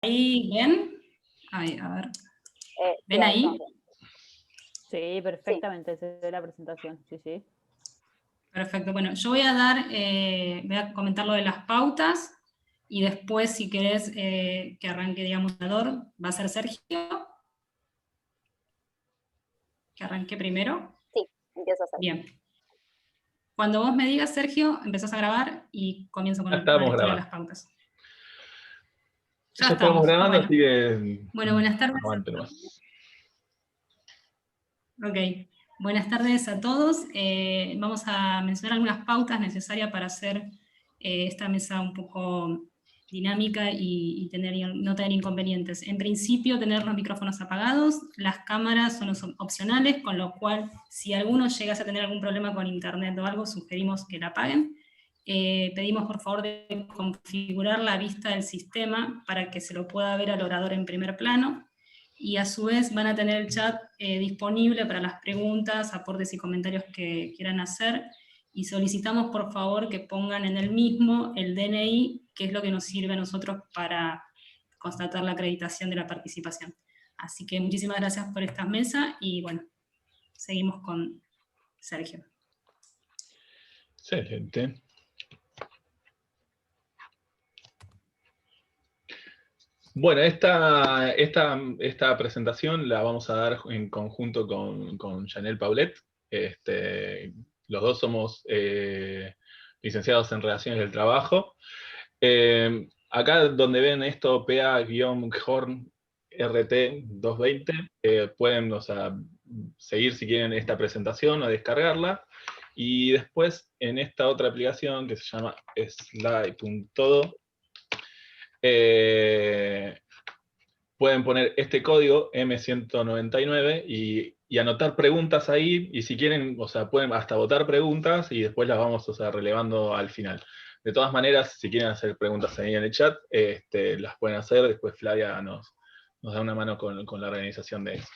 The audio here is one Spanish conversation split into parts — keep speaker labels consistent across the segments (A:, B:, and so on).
A: ¿Ahí ven? Ay, a ver. ¿Ven
B: Sí,
A: ahí?
C: Sí, perfectamente, se ve la presentación, sí.
A: Perfecto, bueno, yo voy a comentar lo de las pautas, y después, si querés que arranque, digamos, el orador, va a ser Sergio. Que arranque primero.
B: Sí, empiezo a hacer.
A: Bien. Cuando vos me digas, Sergio, empezás a grabar y comienzo con la lectura de las pautas.
D: Ya estamos grabando,
A: bueno.
D: así que...
A: Bueno, buenas tardes.
D: Aguante nomás.
A: Ok, buenas tardes a todos. Vamos a mencionar algunas pautas necesarias para hacer esta mesa un poco dinámica y no tener inconvenientes. En principio, tener los micrófonos apagados, las cámaras son opcionales, con lo cual, si alguno llegase a tener algún problema con internet o algo, sugerimos que la apaguen. Pedimos, por favor, de configurar la vista del sistema para que se lo pueda ver al orador en primer plano, y a su vez van a tener el chat disponible para las preguntas, aportes y comentarios que quieran hacer, y solicitamos por favor que pongan en el mismo el DNI, que es lo que nos sirve a nosotros para constatar la acreditación de la participación. Así que muchísimas gracias por esta mesa, y bueno, seguimos con Sergio.
D: Excelente. Bueno, esta presentación la vamos a dar en conjunto con Janelle Paulet. Los dos somos licenciados en Relaciones del Trabajo. Acá donde ven esto, PA-HORN RT220, pueden seguir si quieren esta presentación o descargarla. Y después en esta otra aplicación que se llama Slide.todo, pueden poner este código M199 y anotar preguntas ahí, y si quieren, pueden hasta votar preguntas y después las vamos relevando al final. De todas maneras, si quieren hacer preguntas ahí en el chat, las pueden hacer, después Flavia nos da una mano con la organización de eso.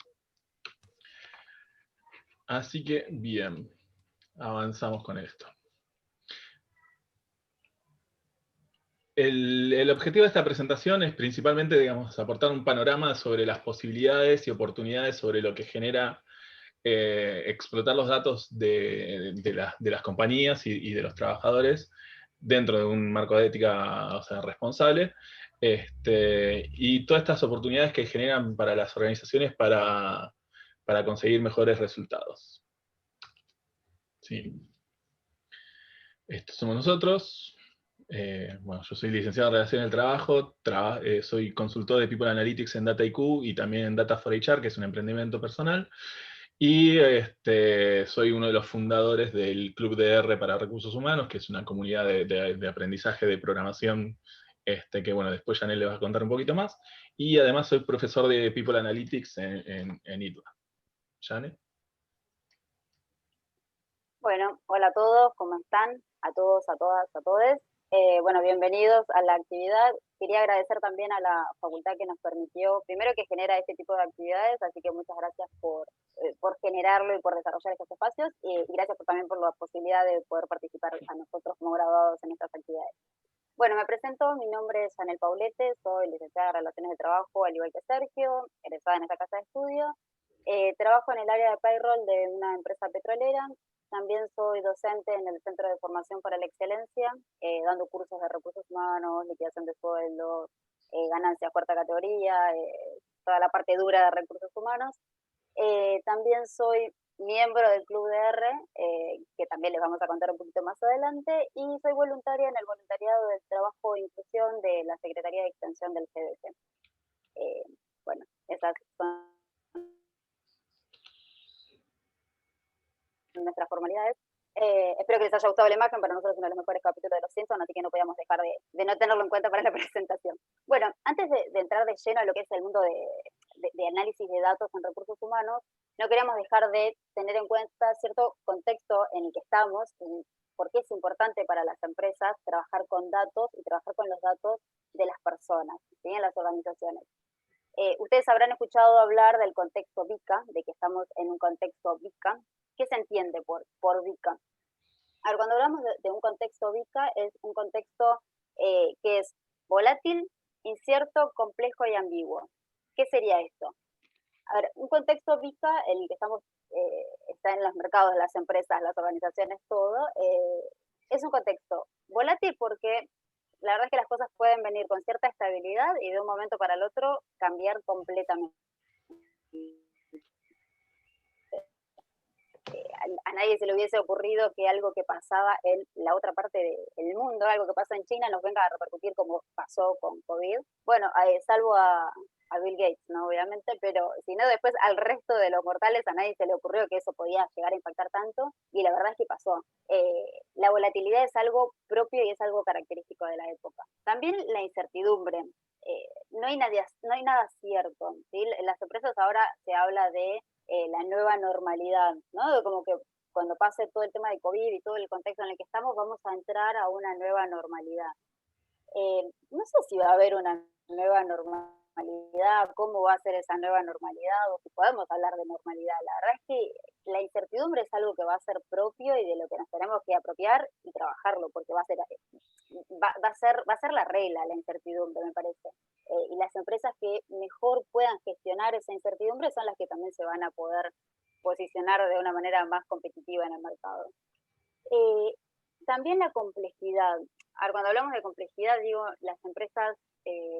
D: Así que, bien, avanzamos con esto. El objetivo de esta presentación es principalmente, digamos, aportar un panorama sobre las posibilidades y oportunidades sobre lo que genera explotar los datos de las compañías y de los trabajadores dentro de un marco de ética responsable, y todas estas oportunidades que generan para las organizaciones para conseguir mejores resultados. Sí. Estos somos nosotros. Bueno, yo soy licenciado en Relaciones del Trabajo, soy consultor de People Analytics en DataIQ y también en Data for HR, que es un emprendimiento personal, y soy uno de los fundadores del Club DR para Recursos Humanos, que es una comunidad de aprendizaje de programación, que bueno, después Janelle le va a contar un poquito más, y además soy profesor de People Analytics en ITBA. ¿Janelle?
B: Bueno, hola a todos, ¿cómo están? A todos, a todas, a todes. Bueno, bienvenidos a la actividad. Quería agradecer también a la facultad que nos permitió, primero que genera este tipo de actividades, así que muchas gracias por generarlo y por desarrollar estos espacios, y gracias también por la posibilidad de poder participar a nosotros como graduados en estas actividades. Bueno, me presento, mi nombre es Janelle Paulete, soy licenciada en Relaciones de Trabajo, al igual que Sergio, egresada en esta casa de estudio. Trabajo en el área de payroll de una empresa petrolera. También soy docente en el Centro de Formación para la Excelencia, dando cursos de recursos humanos, liquidación de sueldos, ganancias cuarta categoría, toda la parte dura de recursos humanos. También soy miembro del Club DR, que también les vamos a contar un poquito más adelante, y soy voluntaria en el voluntariado del trabajo e inclusión de la Secretaría de Extensión del CDC. Bueno, esas son nuestras formalidades. Espero que les haya gustado la imagen, para nosotros es uno de los mejores capítulos de Los Simpsons, así que no podíamos dejar de no tenerlo en cuenta para la presentación. Bueno, antes de entrar de lleno a lo que es el mundo de análisis de datos en recursos humanos, no queríamos dejar de tener en cuenta cierto contexto en el que estamos y por qué es importante para las empresas trabajar con datos y trabajar con los datos de las personas, ¿sí? En las organizaciones. Ustedes habrán escuchado hablar del contexto VICA, de que estamos en un contexto VICA. ¿Qué se entiende por VICA? A ver, cuando hablamos de un contexto VICA, es un contexto que es volátil, incierto, complejo y ambiguo. ¿Qué sería esto? A ver, un contexto VICA, el que estamos, está en los mercados, las empresas, las organizaciones, todo, es un contexto volátil porque la verdad es que las cosas pueden venir con cierta estabilidad y de un momento para el otro cambiar completamente. A nadie se le hubiese ocurrido que algo que pasaba en la otra parte del mundo, algo que pasa en China, nos venga a repercutir como pasó con COVID. Bueno, salvo a Bill Gates, ¿no? Obviamente, pero si no, después al resto de los mortales a nadie se le ocurrió que eso podía llegar a impactar tanto, y la verdad es que pasó. La volatilidad es algo propio y es algo característico de la época. También la incertidumbre. No hay nada cierto, ¿sí? En las empresas ahora se habla de la nueva normalidad, ¿no? Como que cuando pase todo el tema de COVID y todo el contexto en el que estamos, vamos a entrar a una nueva normalidad. No sé si va a haber una nueva normalidad, cómo va a ser esa nueva normalidad, o si podemos hablar de normalidad. La verdad es que la incertidumbre es algo que va a ser propio y de lo que nos tenemos que apropiar y trabajarlo, porque va a ser la regla, la incertidumbre, me parece. Y las empresas que mejor puedan gestionar esa incertidumbre son las que también se van a poder posicionar de una manera más competitiva en el mercado. Eh, También la complejidad. Ahora, cuando hablamos de complejidad, digo, las empresas,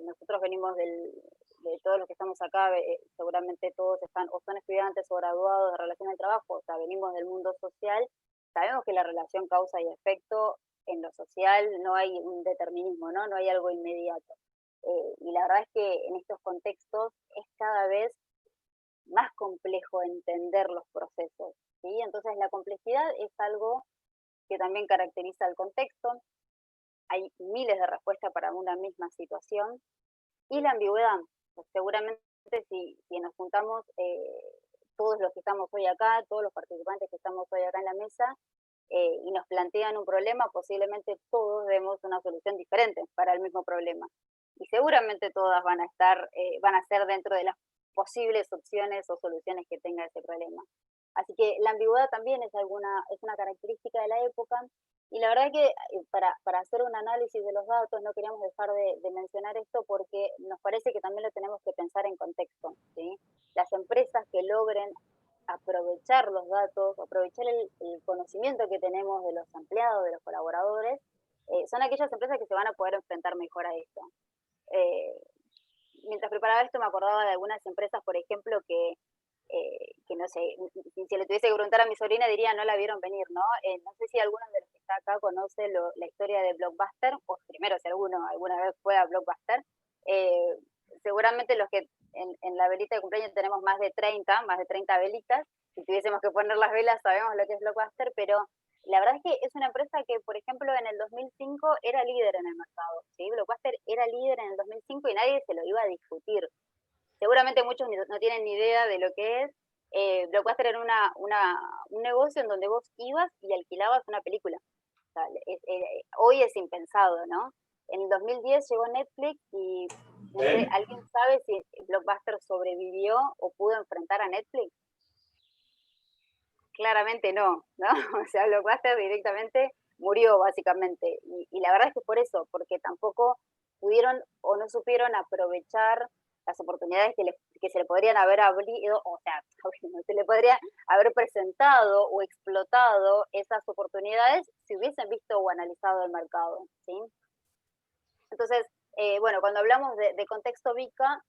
B: nosotros venimos de todos los que estamos acá, seguramente todos están o son estudiantes o graduados de relación al trabajo, o sea, venimos del mundo social, sabemos que la relación causa y efecto en lo social no hay un determinismo, ¿no? No hay algo inmediato. Y la verdad es que en estos contextos es cada vez más complejo entender los procesos, ¿sí? Entonces la complejidad es algo que también caracteriza el contexto. Hay miles de respuestas para una misma situación. Y la ambigüedad. Pues seguramente si nos juntamos todos los que estamos hoy acá, todos los participantes que estamos hoy acá en la mesa, y nos plantean un problema, posiblemente todos demos una solución diferente para el mismo problema. Y seguramente todas van a ser dentro de las posibles opciones o soluciones que tenga ese problema. Así que la ambigüedad también es una característica de la época, y la verdad que para hacer un análisis de los datos no queríamos dejar de mencionar esto porque nos parece que también lo tenemos que pensar en contexto, ¿sí? Las empresas que logren aprovechar los datos, aprovechar el conocimiento que tenemos de los empleados, de los colaboradores, son aquellas empresas que se van a poder enfrentar mejor a esto. Mientras preparaba esto me acordaba de algunas empresas, por ejemplo, que no sé, si le tuviese que preguntar a mi sobrina diría no la vieron venir, ¿no? No sé si alguno de los que está acá conoce la historia de Blockbuster, o primero si alguno alguna vez fue a Blockbuster. Seguramente los que en la velita de cumpleaños tenemos más de 30 velitas, si tuviésemos que poner las velas sabemos lo que es Blockbuster, pero la verdad es que es una empresa que, por ejemplo, en el 2005 era líder en el mercado, ¿sí? Blockbuster era líder en el 2005 y nadie se lo iba a discutir. Seguramente muchos no tienen ni idea de lo que es. Blockbuster era un negocio en donde vos ibas y alquilabas una película. O sea, hoy es impensado, ¿no? En el 2010 llegó Netflix y no sé, ¿alguien sabe si Blockbuster sobrevivió o pudo enfrentar a Netflix? Claramente no, ¿no? O sea, Blockbuster directamente murió básicamente. Y la verdad es que por eso, porque tampoco pudieron o no supieron aprovechar las oportunidades que se le podrían haber abrido, o sea, se le podría haber presentado o explotado esas oportunidades si hubiesen visto o analizado el mercado, ¿sí? Entonces, bueno, cuando hablamos de contexto VICA,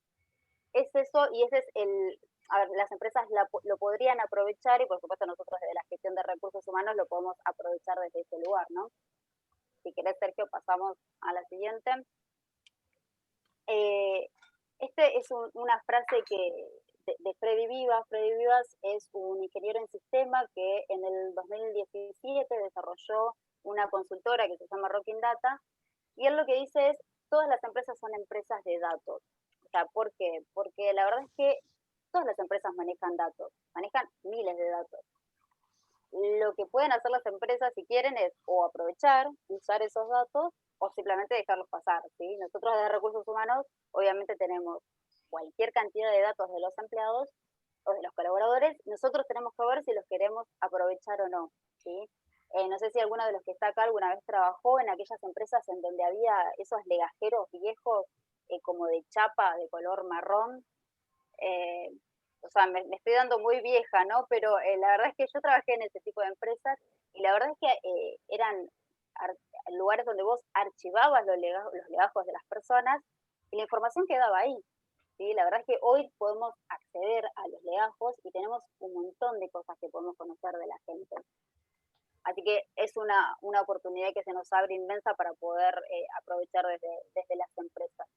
B: es eso, y ese es a ver, las empresas lo podrían aprovechar, y por supuesto nosotros desde la gestión de recursos humanos lo podemos aprovechar desde ese lugar, ¿no? Si querés, Sergio, pasamos a la siguiente. Este es una frase de Freddy Vivas. Freddy Vivas es un ingeniero en sistema que en el 2017 desarrolló una consultora que se llama Rocking Data, y él lo que dice es, todas las empresas son empresas de datos. O sea, ¿por qué? Porque la verdad es que todas las empresas manejan datos, manejan miles de datos. Lo que pueden hacer las empresas si quieren es o aprovechar, usar esos datos, o simplemente dejarlos pasar, ¿sí? Nosotros de recursos humanos obviamente tenemos cualquier cantidad de datos de los empleados o de los colaboradores, nosotros tenemos que ver si los queremos aprovechar o no, ¿sí? No sé si alguno de los que está acá alguna vez trabajó en aquellas empresas en donde había esos legajeros viejos como de chapa de color marrón. O sea, me estoy dando muy vieja, ¿no? Pero la verdad es que yo trabajé en ese tipo de empresas y la verdad es que eran lugares donde vos archivabas los legajos de las personas y la información quedaba ahí. ¿Sí? La verdad es que hoy podemos acceder a los legajos y tenemos un montón de cosas que podemos conocer de la gente. Así que es una oportunidad que se nos abre inmensa para poder aprovechar desde las empresas.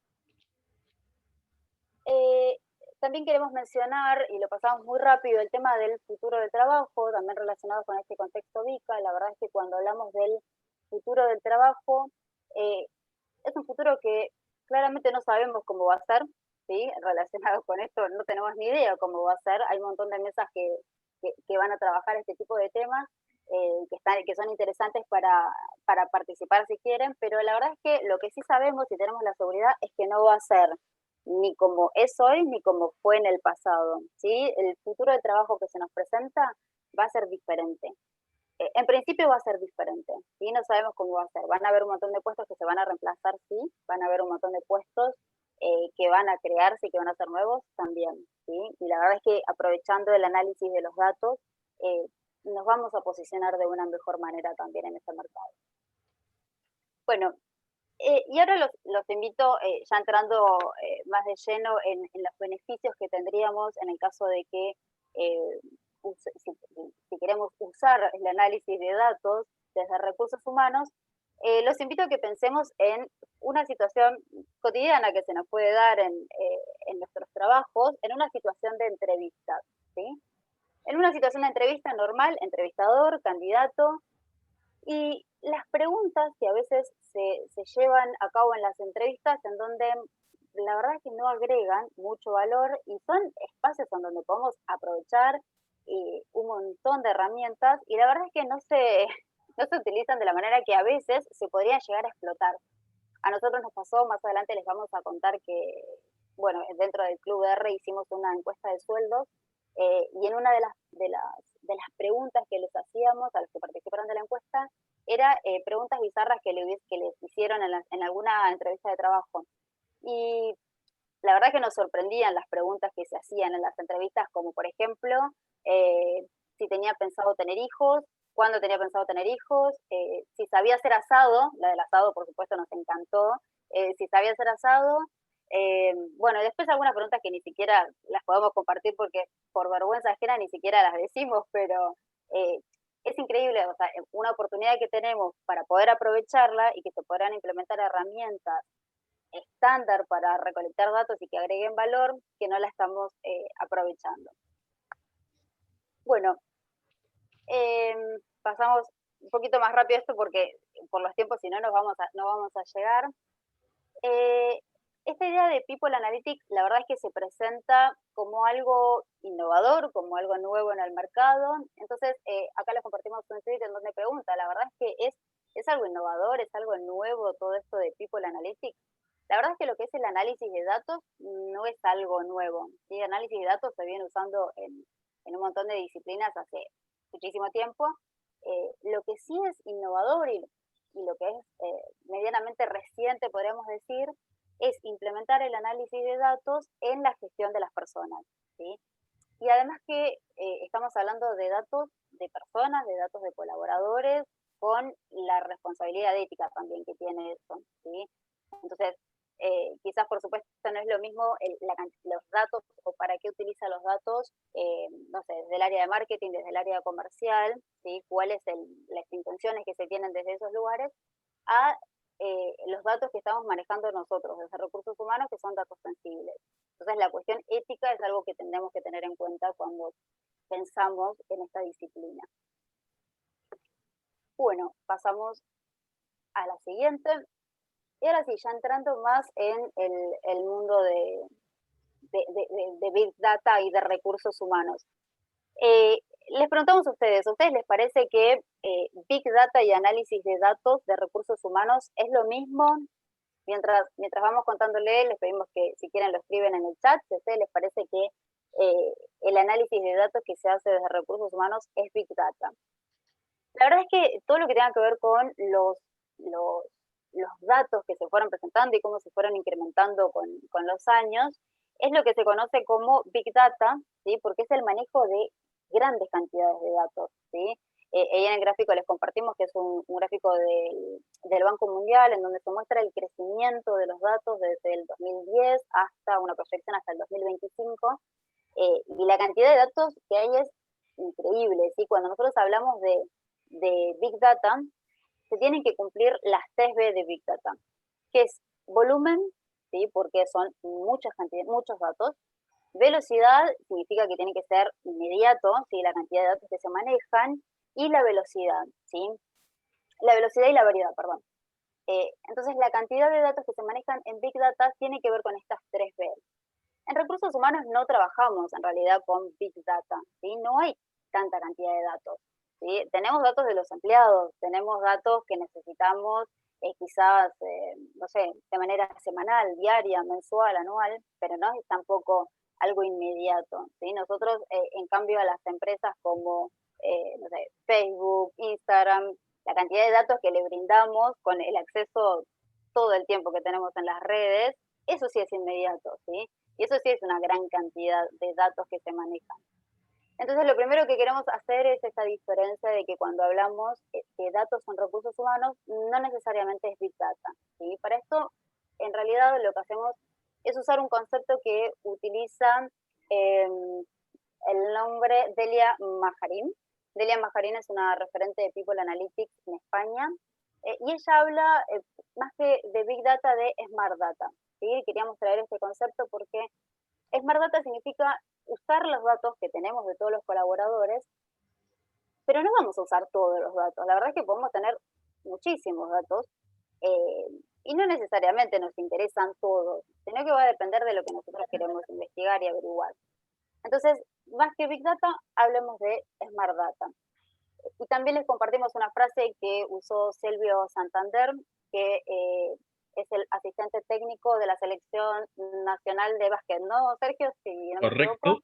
B: También queremos mencionar, y lo pasamos muy rápido, el tema del futuro del trabajo, también relacionado con este contexto VICA. La verdad es que cuando hablamos del futuro del trabajo, es un futuro que claramente no sabemos cómo va a ser, ¿sí? Relacionado con esto, no tenemos ni idea cómo va a ser. Hay un montón de mesas que van a trabajar este tipo de temas, que son interesantes para participar si quieren, pero la verdad es que lo que sí sabemos y tenemos la seguridad es que no va a ser ni como es hoy ni como fue en el pasado, ¿sí? El futuro del trabajo que se nos presenta va a ser diferente. En principio va a ser diferente, ¿sí? No sabemos cómo va a ser. Van a haber un montón de puestos que se van a reemplazar, sí. Van a haber un montón de puestos que van a crearse y que van a ser nuevos también, ¿sí? Y la verdad es que aprovechando el análisis de los datos, nos vamos a posicionar de una mejor manera también en este mercado. Bueno, y ahora los invito, ya entrando más de lleno en los beneficios que tendríamos en el caso de que si queremos usar el análisis de datos desde recursos humanos, los invito a que pensemos en una situación cotidiana que se nos puede dar en nuestros trabajos, en una situación de entrevista, ¿sí? En una situación de entrevista normal, entrevistador, candidato, y las preguntas que a veces se llevan a cabo en las entrevistas, en donde la verdad es que no agregan mucho valor y son espacios en donde podemos aprovechar un montón de herramientas, y la verdad es que no se utilizan de la manera que a veces se podría llegar a explotar. A nosotros nos pasó, más adelante les vamos a contar que, bueno, dentro del Club R hicimos una encuesta de sueldos, y en una de las preguntas que les hacíamos a los que participaron de la encuesta era preguntas bizarras que les hicieron en alguna entrevista de trabajo. Y la verdad es que nos sorprendían las preguntas que se hacían en las entrevistas, como por ejemplo, si tenía pensado tener hijos, cuándo tenía pensado tener hijos, si sabía hacer asado. La del asado, por supuesto, nos encantó. Si sabía hacer asado. Bueno, después algunas preguntas que ni siquiera las podemos compartir porque por vergüenza ajena ni siquiera las decimos, pero es increíble, o sea, una oportunidad que tenemos para poder aprovecharla y que se podrán implementar herramientas estándar para recolectar datos y que agreguen valor, que no la estamos aprovechando. Bueno, pasamos un poquito más rápido esto porque por los tiempos si no no vamos a llegar. Esta idea de People Analytics, la verdad es que se presenta como algo innovador, como algo nuevo en el mercado. Entonces, acá les compartimos un tweet en donde pregunta, la verdad es que es algo innovador, es algo nuevo todo esto de People Analytics. La verdad es que lo que es el análisis de datos no es algo nuevo. ¿Sí? El análisis de datos se viene usando en un montón de disciplinas hace muchísimo tiempo. Lo que sí es innovador y lo que es medianamente reciente, podríamos decir, es implementar el análisis de datos en la gestión de las personas, ¿sí? Y además que estamos hablando de datos de personas, de datos de colaboradores, con la responsabilidad ética también que tiene eso, ¿sí? Entonces, quizás por supuesto no es lo mismo los datos o para qué utiliza los datos, no sé, desde el área de marketing, desde el área comercial, ¿sí? Cuáles las intenciones que se tienen desde esos lugares, a los datos que estamos manejando nosotros desde recursos humanos, que son datos sensibles. Entonces la cuestión ética es algo que tendremos que tener en cuenta cuando pensamos en esta disciplina. Bueno, pasamos a la siguiente. Y ahora sí, ya entrando más en el mundo de Big Data y de recursos humanos. Les preguntamos a ¿ustedes les parece que Big Data y análisis de datos de recursos humanos es lo mismo? Mientras vamos contándole, les pedimos que si quieren lo escriben en el chat, si a ustedes les parece que el análisis de datos que se hace desde recursos humanos es Big Data. La verdad es que todo lo que tenga que ver con los datos que se fueron presentando y cómo se fueron incrementando con los años, es lo que se conoce como Big Data, ¿sí? Porque es el manejo de grandes cantidades de datos, ¿sí? Ahí en el gráfico les compartimos que es un gráfico del Banco Mundial en donde se muestra el crecimiento de los datos desde el 2010 hasta una proyección hasta el 2025, y la cantidad de datos que hay es increíble, ¿sí? Cuando nosotros hablamos de Big Data, se tienen que cumplir las 3B de Big Data, que es volumen, ¿sí? Porque son muchas cantidades, muchos datos. Velocidad significa que tiene que ser inmediato, ¿sí? La cantidad de datos que se manejan, y la velocidad, ¿sí? La velocidad y la variedad, perdón. Entonces, la cantidad de datos que se manejan en Big Data tiene que ver con estas 3B. En recursos humanos no trabajamos en realidad con Big Data, ¿sí? No hay tanta cantidad de datos, ¿sí? Tenemos datos de los empleados, tenemos datos que necesitamos quizás, no sé, de manera semanal, diaria, mensual, anual, pero no es tampoco algo inmediato, ¿sí? Nosotros, en cambio, a las empresas como, no sé, Facebook, Instagram, la cantidad de datos que le brindamos con el acceso todo el tiempo que tenemos en las redes, eso sí es inmediato, ¿sí? Y eso sí es una gran cantidad de datos que se manejan. Entonces, lo primero que queremos hacer es esta diferencia de que cuando hablamos de datos en recursos humanos, no necesariamente es Big Data, ¿sí? Para esto, en realidad, lo que hacemos es usar un concepto que utiliza el nombre Delia Majarín. Delia Majarín es una referente de People Analytics en España, y ella habla más que de Big Data, de Smart Data, ¿sí? Queríamos traer este concepto porque Smart Data significa usar los datos que tenemos de todos los colaboradores, pero no vamos a usar todos los datos. La verdad es que podemos tener muchísimos datos, y no necesariamente nos interesan todos, sino que va a depender de lo que nosotros queremos investigar y averiguar. Entonces, más que Big Data, hablemos de Smart Data. Y también les compartimos una frase que usó Silvio Santander, que es el asistente técnico de la Selección Nacional de Básquet, ¿no, Sergio? Si no me equivoco.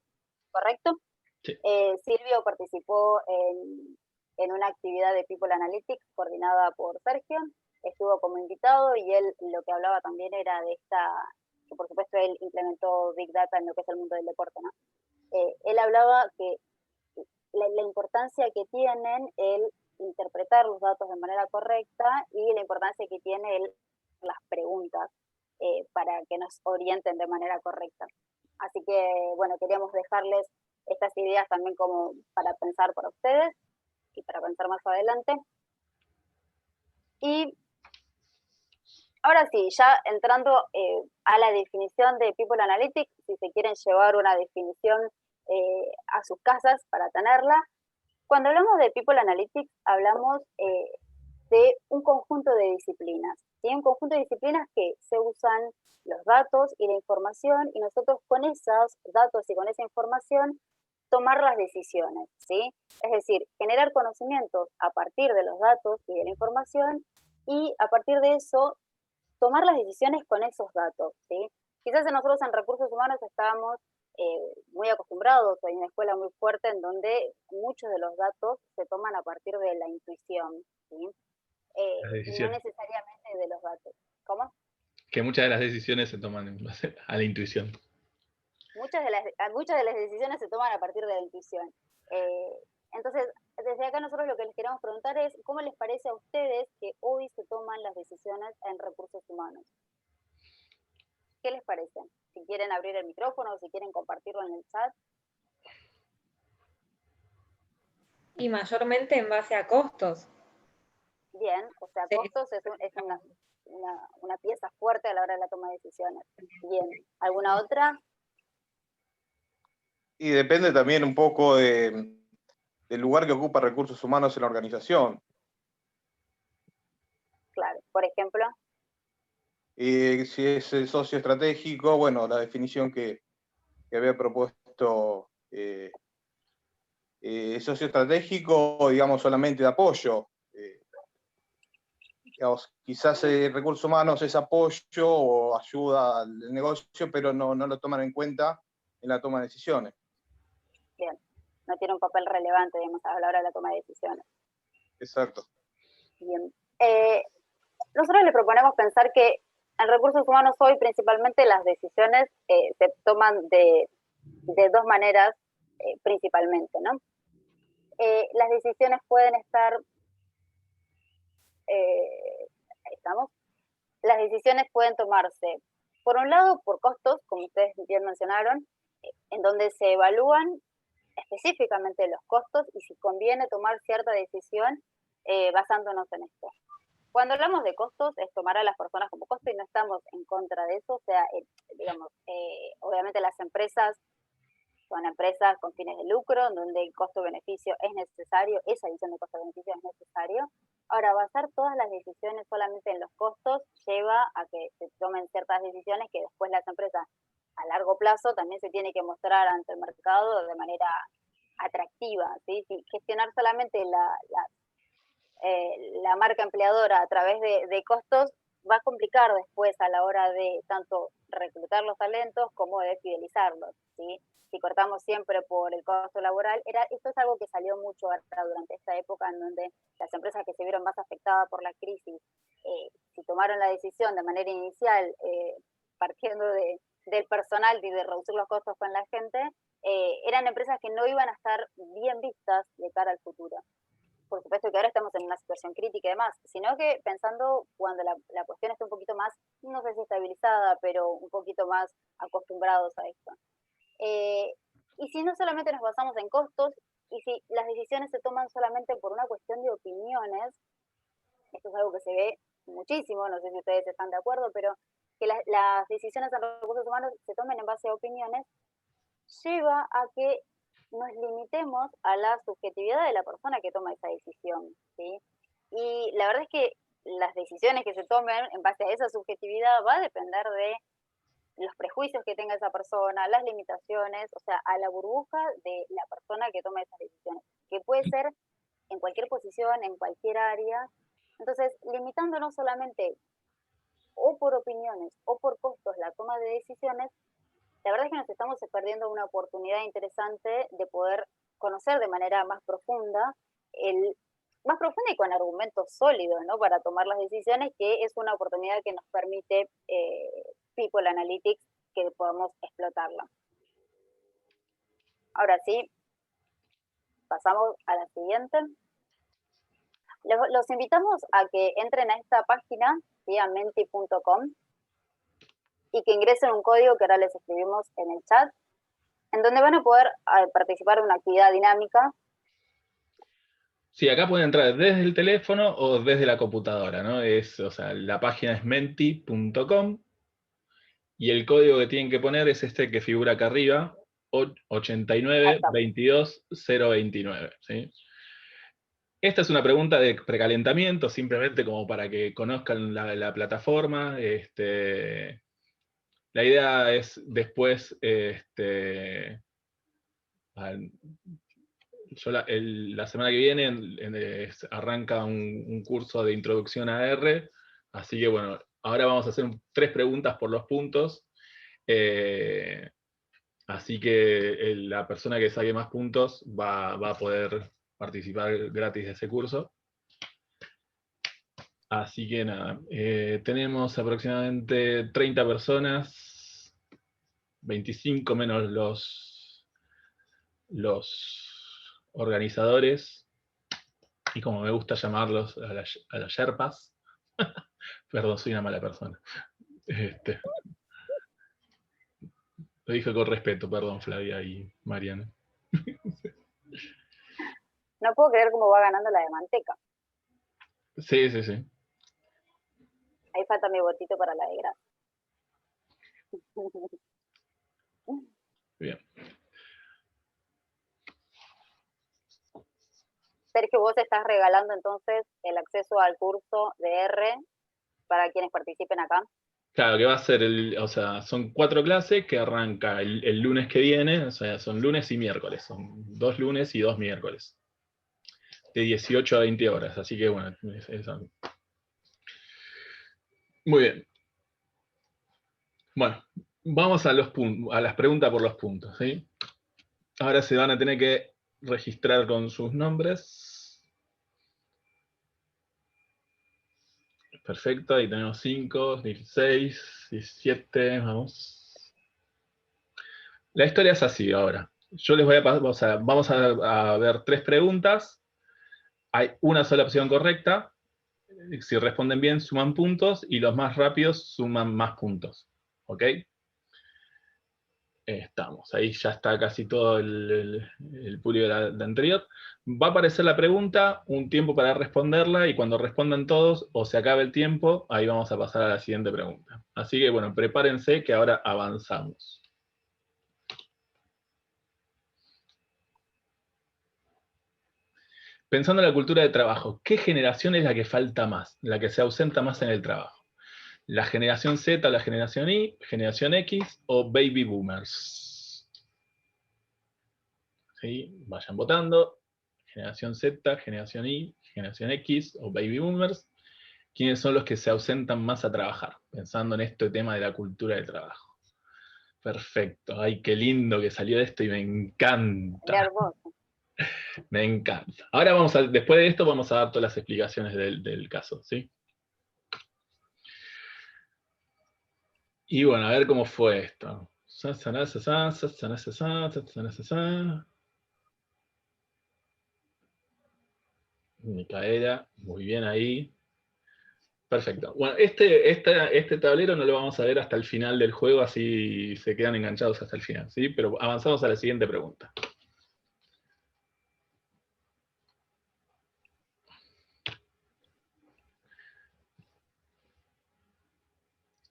B: ¿Correcto?
D: Sí.
B: Silvio participó en una actividad de People Analytics coordinada por Sergio, estuvo como invitado y él lo que hablaba también era de que por supuesto él implementó Big Data en lo que es el mundo del deporte, ¿no? Él hablaba que la importancia que tienen el interpretar los datos de manera correcta y la importancia que tiene las preguntas para que nos orienten de manera correcta. Así que, bueno, queríamos dejarles estas ideas también como para pensar para ustedes y para pensar más adelante. Y ahora sí, ya entrando a la definición de People Analytics, si se quieren llevar una definición a sus casas para tenerla. Cuando hablamos de People Analytics, hablamos de un conjunto de disciplinas. ¿Sí? Un conjunto de disciplinas que se usan los datos y la información, y nosotros con esos datos y con esa información tomar las decisiones, ¿sí? Es decir, generar conocimientos a partir de los datos y de la información, y a partir de eso tomar las decisiones con esos datos, ¿sí? Quizás nosotros en recursos humanos estábamos muy acostumbrados, hay una escuela muy fuerte en donde muchos de los datos se toman a partir de la intuición, ¿sí? No necesariamente de los datos. ¿Cómo?
D: Que muchas de las decisiones se toman en base a la intuición.
B: Muchas de las decisiones se toman a partir de la intuición. Entonces, desde acá nosotros lo que les queremos preguntar es, ¿cómo les parece a ustedes que hoy se toman las decisiones en recursos humanos? ¿Qué les parece? Si quieren abrir el micrófono, si quieren compartirlo en el chat.
E: Y mayormente en base a costos.
B: Bien, o sea,
E: Sí.
B: costos es una pieza fuerte a la hora de la toma de decisiones. Bien, ¿alguna otra?
F: Y depende también un poco del lugar que ocupa recursos humanos en la organización.
B: Claro, por ejemplo.
F: Si es el socio estratégico, bueno, la definición que había propuesto, socio estratégico, digamos, solamente de apoyo. Digamos, quizás recursos humanos es apoyo o ayuda al negocio, pero no lo toman en cuenta en la toma de decisiones.
B: Bien, no tiene un papel relevante, digamos, a la hora de la toma de decisiones.
F: Exacto.
B: Bien. nosotros les proponemos pensar que en recursos humanos hoy principalmente las decisiones se toman de dos maneras principalmente, ¿no? Las decisiones pueden estar, estamos, las decisiones pueden tomarse, por un lado, por costos, como ustedes bien mencionaron, en donde se evalúan específicamente los costos y si conviene tomar cierta decisión basándonos en esto. Cuando hablamos de costos, es tomar a las personas como costo y no estamos en contra de eso. O sea, digamos, obviamente las empresas son empresas con fines de lucro, donde el costo-beneficio es necesario, esa visión de costo-beneficio es necesario. Ahora, basar todas las decisiones solamente en los costos lleva a que se tomen ciertas decisiones que después las empresas a largo plazo también se tiene que mostrar ante el mercado de manera atractiva, ¿sí? Si gestionar solamente la marca empleadora a través de costos va a complicar después a la hora de tanto reclutar los talentos como de fidelizarlos, ¿sí? Si cortamos siempre por el costo laboral, esto es algo que salió mucho durante esta época en donde las empresas que se vieron más afectadas por la crisis, si tomaron la decisión de manera inicial, partiendo del personal y de reducir los costos con la gente, eran empresas que no iban a estar bien vistas de cara al futuro. Por supuesto que ahora estamos en una situación crítica y demás, sino que pensando cuando la cuestión esté un poquito más, no sé si estabilizada, pero un poquito más acostumbrados a esto. Y si no solamente nos basamos en costos, y si las decisiones se toman solamente por una cuestión de opiniones, esto es algo que se ve muchísimo, no sé si ustedes están de acuerdo, pero que las decisiones en recursos humanos se tomen en base a opiniones, lleva a que nos limitemos a la subjetividad de la persona que toma esa decisión, ¿sí? Y la verdad es que las decisiones que se tomen en base a esa subjetividad va a depender de los prejuicios que tenga esa persona, las limitaciones, o sea, a la burbuja de la persona que toma esas decisiones, que puede ser en cualquier posición, en cualquier área. Entonces, limitándonos solamente o por opiniones o por costos la toma de decisiones, la verdad es que nos estamos perdiendo una oportunidad interesante de poder conocer de manera más profunda y con argumentos sólidos, ¿no? Para tomar las decisiones, que es una oportunidad que nos permite People Analytics, que podamos explotarla. Ahora sí, pasamos a la siguiente. Los invitamos a que entren a esta página, ¿sí? A menti.com, y que ingresen un código que ahora les escribimos en el chat, en donde van a poder participar de una actividad dinámica.
D: Sí, acá pueden entrar desde el teléfono o desde la computadora, ¿no? O sea, la página es menti.com y el código que tienen que poner es este que figura acá arriba, 89-22-029, ¿sí? Esta es una pregunta de precalentamiento, simplemente como para que conozcan la plataforma. La idea es después, la semana que viene arranca un curso de introducción a R, así que bueno, ahora vamos a hacer 3 preguntas por los puntos, así que la persona que saque más puntos va a poder participar gratis de ese curso. Así que nada, tenemos aproximadamente 30 personas, 25 menos los organizadores, y como me gusta llamarlos, a las Sherpas. Perdón, soy una mala persona. Lo dije con respeto, perdón, Flavia y Mariana.
B: No puedo creer cómo va ganando la de manteca.
D: Sí, sí, sí.
B: Ahí falta mi votito para la de grasa.
D: Bien.
B: Sergio, vos estás regalando entonces el acceso al curso de R para quienes participen acá.
D: Claro, que va a ser, o sea, son 4 clases que arranca el lunes que viene, o sea, son lunes y miércoles, son 2 lunes y 2 miércoles, de 18 a 20 horas, así que bueno, eso. Muy bien. Bueno, vamos a las preguntas por los puntos, ¿sí? Ahora se van a tener que registrar con sus nombres. Perfecto, ahí tenemos 5, 16, 17, vamos. La historia es así ahora. Yo les voy a vamos a ver 3 preguntas. Hay una sola opción correcta. Si responden bien, suman puntos, y los más rápidos suman más puntos. ¿Ok? Estamos, ahí ya está casi todo el público de la anterior. Va a aparecer la pregunta, un tiempo para responderla, y cuando respondan todos, o se acabe el tiempo, ahí vamos a pasar a la siguiente pregunta. Así que bueno, prepárense que ahora avanzamos. Pensando en la cultura de trabajo, ¿qué generación es la que falta más, la que se ausenta más en el trabajo? ¿La generación Z, la generación Y, generación X o baby boomers? ¿Sí? Vayan votando. Generación Z, generación Y, generación X o baby boomers. ¿Quiénes son los que se ausentan más a trabajar? Pensando en este tema de la cultura de trabajo. Perfecto. Ay, qué lindo que salió esto y me encanta.
B: Hermoso.
D: Me encanta. Ahora después de esto vamos a dar todas las explicaciones del caso, ¿sí? Y bueno, a ver cómo fue esto. Micaela, muy bien ahí. Perfecto. Bueno, este tablero no lo vamos a ver hasta el final del juego, así se quedan enganchados hasta el final, ¿sí? Pero avanzamos a la siguiente pregunta.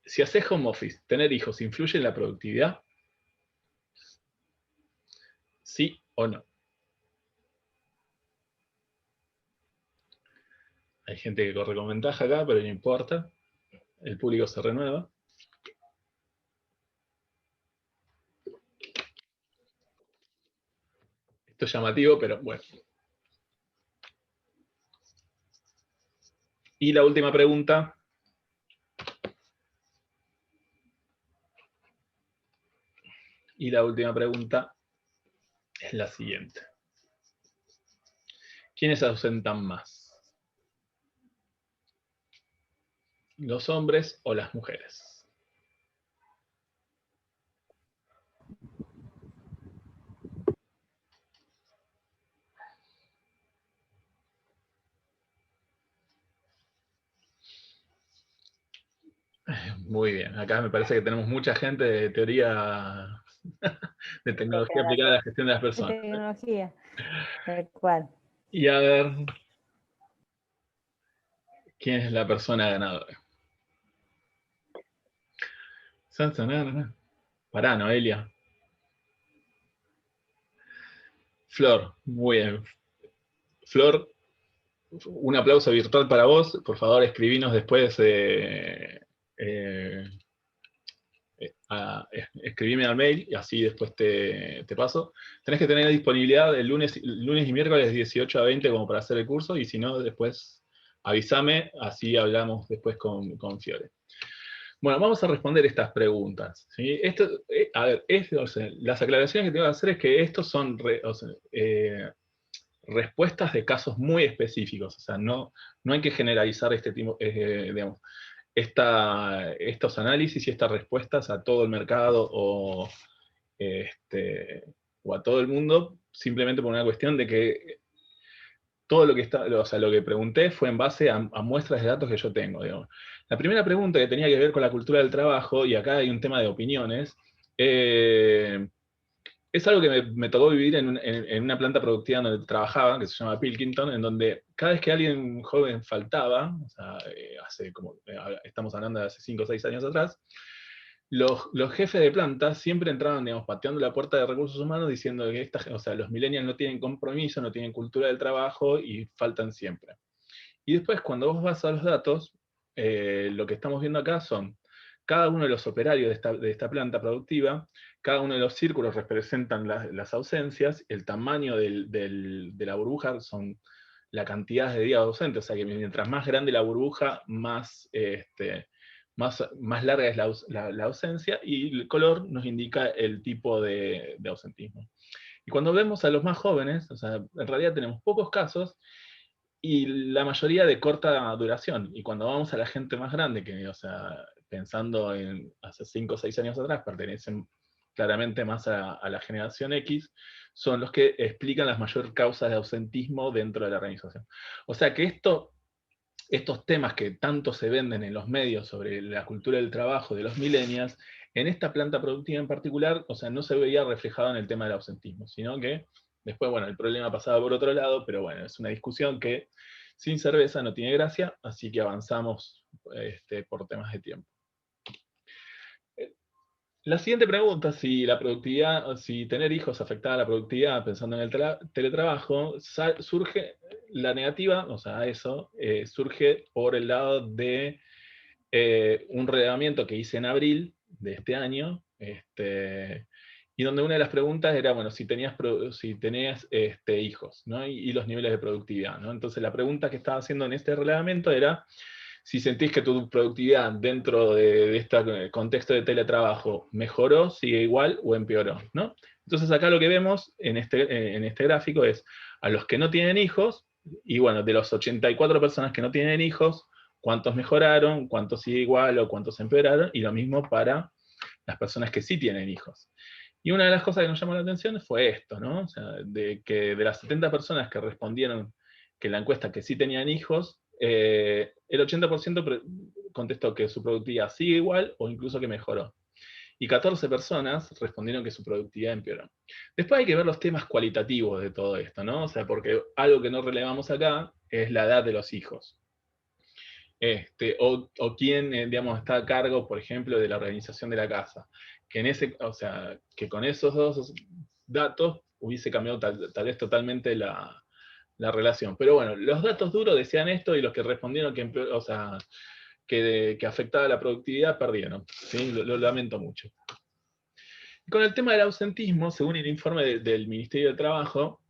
D: Si haces home office, ¿tener hijos influye en la productividad? ¿Sí o no? Hay gente que corre con ventaja acá, pero no importa. El público se renueva. Esto es llamativo, pero bueno. Y la última pregunta. Y la última pregunta es la siguiente. ¿Quiénes se ausentan más? ¿Los hombres o las mujeres? Muy bien, acá me parece que tenemos mucha gente de teoría de tecnología aplicada a la gestión de las
C: De
D: personas.
C: tecnología, tal cual.
D: Y a ver, ¿quién es la persona ganadora? Pará, Noelia. Flor, muy bien. Flor, un aplauso virtual para vos. Por favor, escribinos después, escribime al mail y así después te paso. Tenés que tener disponibilidad el lunes y miércoles 18 a 20 como para hacer el curso, y si no, después avísame, así hablamos después con Fiore. Bueno, vamos a responder estas preguntas, ¿sí? A ver, las aclaraciones que tengo que hacer es que estos son respuestas de casos muy específicos, o sea, no hay que generalizar este tipo, digamos, estos análisis y estas respuestas a todo el mercado o a todo el mundo, simplemente por una cuestión de que todo lo que pregunté fue en base a muestras de datos que yo tengo, digamos. La primera pregunta que tenía que ver con la cultura del trabajo, y acá hay un tema de opiniones, es algo que me tocó vivir en una planta productiva donde trabajaba, que se llama Pilkington, en donde cada vez que alguien joven faltaba, o sea, estamos hablando de hace 5 o 6 años atrás, los jefes de planta siempre entraban, digamos, pateando la puerta de recursos humanos diciendo que los millennials no tienen compromiso, no tienen cultura del trabajo y faltan siempre. Y después, cuando vos vas a los datos, lo que estamos viendo acá son cada uno de los operarios de esta planta productiva, cada uno de los círculos representan las ausencias, el tamaño de la burbuja son la cantidad de días ausentes, o sea que mientras más grande la burbuja, más larga es la ausencia, y el color nos indica el tipo de ausentismo. Y cuando vemos a los más jóvenes, o sea, en realidad tenemos pocos casos, y la mayoría de corta duración. Y cuando vamos a la gente más grande, que, o sea, pensando en hace 5 o 6 años atrás, pertenecen claramente más a la generación X, son los que explican las mayores causas de ausentismo dentro de la organización. O sea que estos temas que tanto se venden en los medios sobre la cultura del trabajo de los millennials, en esta planta productiva en particular, o sea, no se veía reflejado en el tema del ausentismo, sino que después, bueno, el problema pasaba por otro lado, pero bueno, es una discusión que sin cerveza no tiene gracia, así que avanzamos por temas de tiempo. La siguiente pregunta, si la productividad, si tener hijos afectaba la productividad pensando en el teletrabajo, surge la negativa, o sea, eso, surge por el lado de un relevamiento que hice en abril de este año, y donde una de las preguntas era, bueno, si tenías hijos, ¿no? Y los niveles de productividad, ¿no? Entonces la pregunta que estaba haciendo en este relevamiento era si sentís que tu productividad dentro de este contexto de teletrabajo mejoró, sigue igual o empeoró, ¿no? Entonces acá lo que vemos en este gráfico es a los que no tienen hijos, y bueno, de los 84 personas que no tienen hijos, cuántos mejoraron, cuántos sigue igual o cuántos empeoraron, y lo mismo para las personas que sí tienen hijos. Y una de las cosas que nos llamó la atención fue esto, ¿no? O sea, de que de las 70 personas que respondieron que la encuesta que sí tenían hijos, el 80% contestó que su productividad sigue igual o incluso que mejoró. Y 14 personas respondieron que su productividad empeoró. Después hay que ver los temas cualitativos de todo esto, ¿no? O sea, porque algo que no relevamos acá es la edad de los hijos. O quién, digamos, está a cargo, por ejemplo, de la organización de la casa. O sea, que con esos dos datos hubiese cambiado tal vez totalmente la relación. Pero bueno, los datos duros decían esto y los que respondieron que afectaba la productividad perdieron. ¿Sí? Lo lamento mucho. Con el tema del ausentismo, según el informe del Ministerio de Trabajo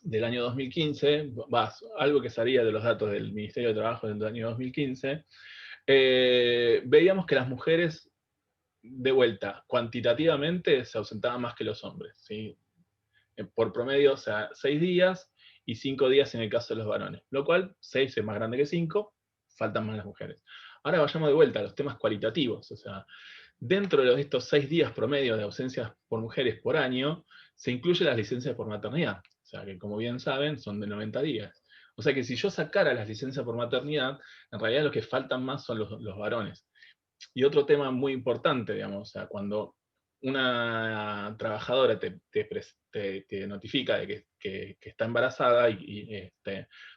D: del año 2015, algo que salía de los datos del Ministerio de Trabajo del año 2015, veíamos que las mujeres, de vuelta, cuantitativamente se ausentaban más que los hombres. ¿Sí? Por promedio, o sea, 6 días y 5 días en el caso de los varones. Lo cual, 6 es más grande que 5, faltan más las mujeres. Ahora vayamos de vuelta a los temas cualitativos. O sea, dentro de estos 6 días promedio de ausencias por mujeres por año, se incluyen las licencias por maternidad. O sea, que como bien saben, son de 90 días. O sea que si yo sacara las licencias por maternidad, en realidad los que faltan más son los varones. Y otro tema muy importante, digamos, o sea, cuando una trabajadora te notifica de que está embarazada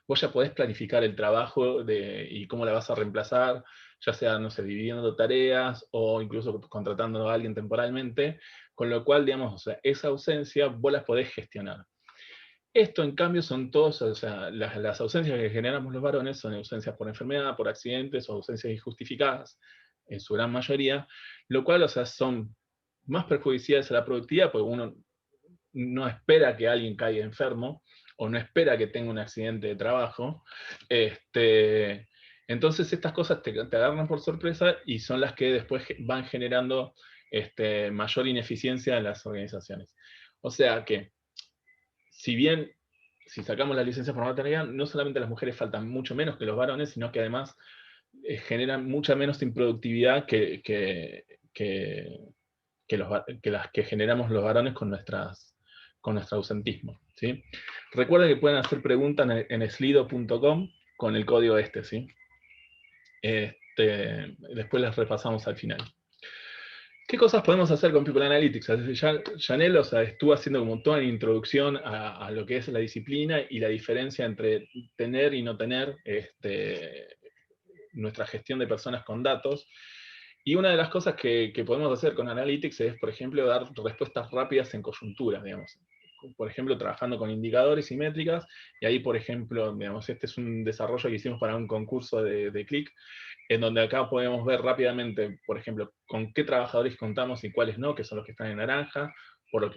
D: vos ya podés planificar el trabajo y cómo la vas a reemplazar, ya sea, no sé, dividiendo tareas o incluso contratando a alguien temporalmente, con lo cual, digamos, o sea, esa ausencia vos las podés gestionar. Esto, en cambio, son todos, o sea, las ausencias que generamos los varones son ausencias por enfermedad, por accidentes o ausencias injustificadas, en su gran mayoría, lo cual, o sea, son más perjudiciales a la productividad, porque uno no espera que alguien caiga enfermo, o no espera que tenga un accidente de trabajo. Entonces estas cosas te agarran por sorpresa y son las que después van generando mayor ineficiencia en las organizaciones. O sea que, si sacamos las licencias por maternidad, no solamente las mujeres faltan mucho menos que los varones, sino que además generan mucha menos improductividad que las que generamos los varones con nuestro ausentismo. ¿Sí? Recuerden que pueden hacer preguntas en slido.com con el código ¿sí? Después las repasamos al final. ¿Qué cosas podemos hacer con People Analytics? Janelle, o sea, estuvo haciendo como toda una introducción a lo que es la disciplina y la diferencia entre tener y no tener nuestra gestión de personas con datos. Y una de las cosas que podemos hacer con Analytics es, por ejemplo, dar respuestas rápidas en coyunturas, digamos. Por ejemplo, trabajando con indicadores y métricas, y ahí, por ejemplo, digamos, este es un desarrollo que hicimos para un concurso de Click, en donde acá podemos ver rápidamente, por ejemplo, con qué trabajadores contamos y cuáles no, que son los que están en naranja,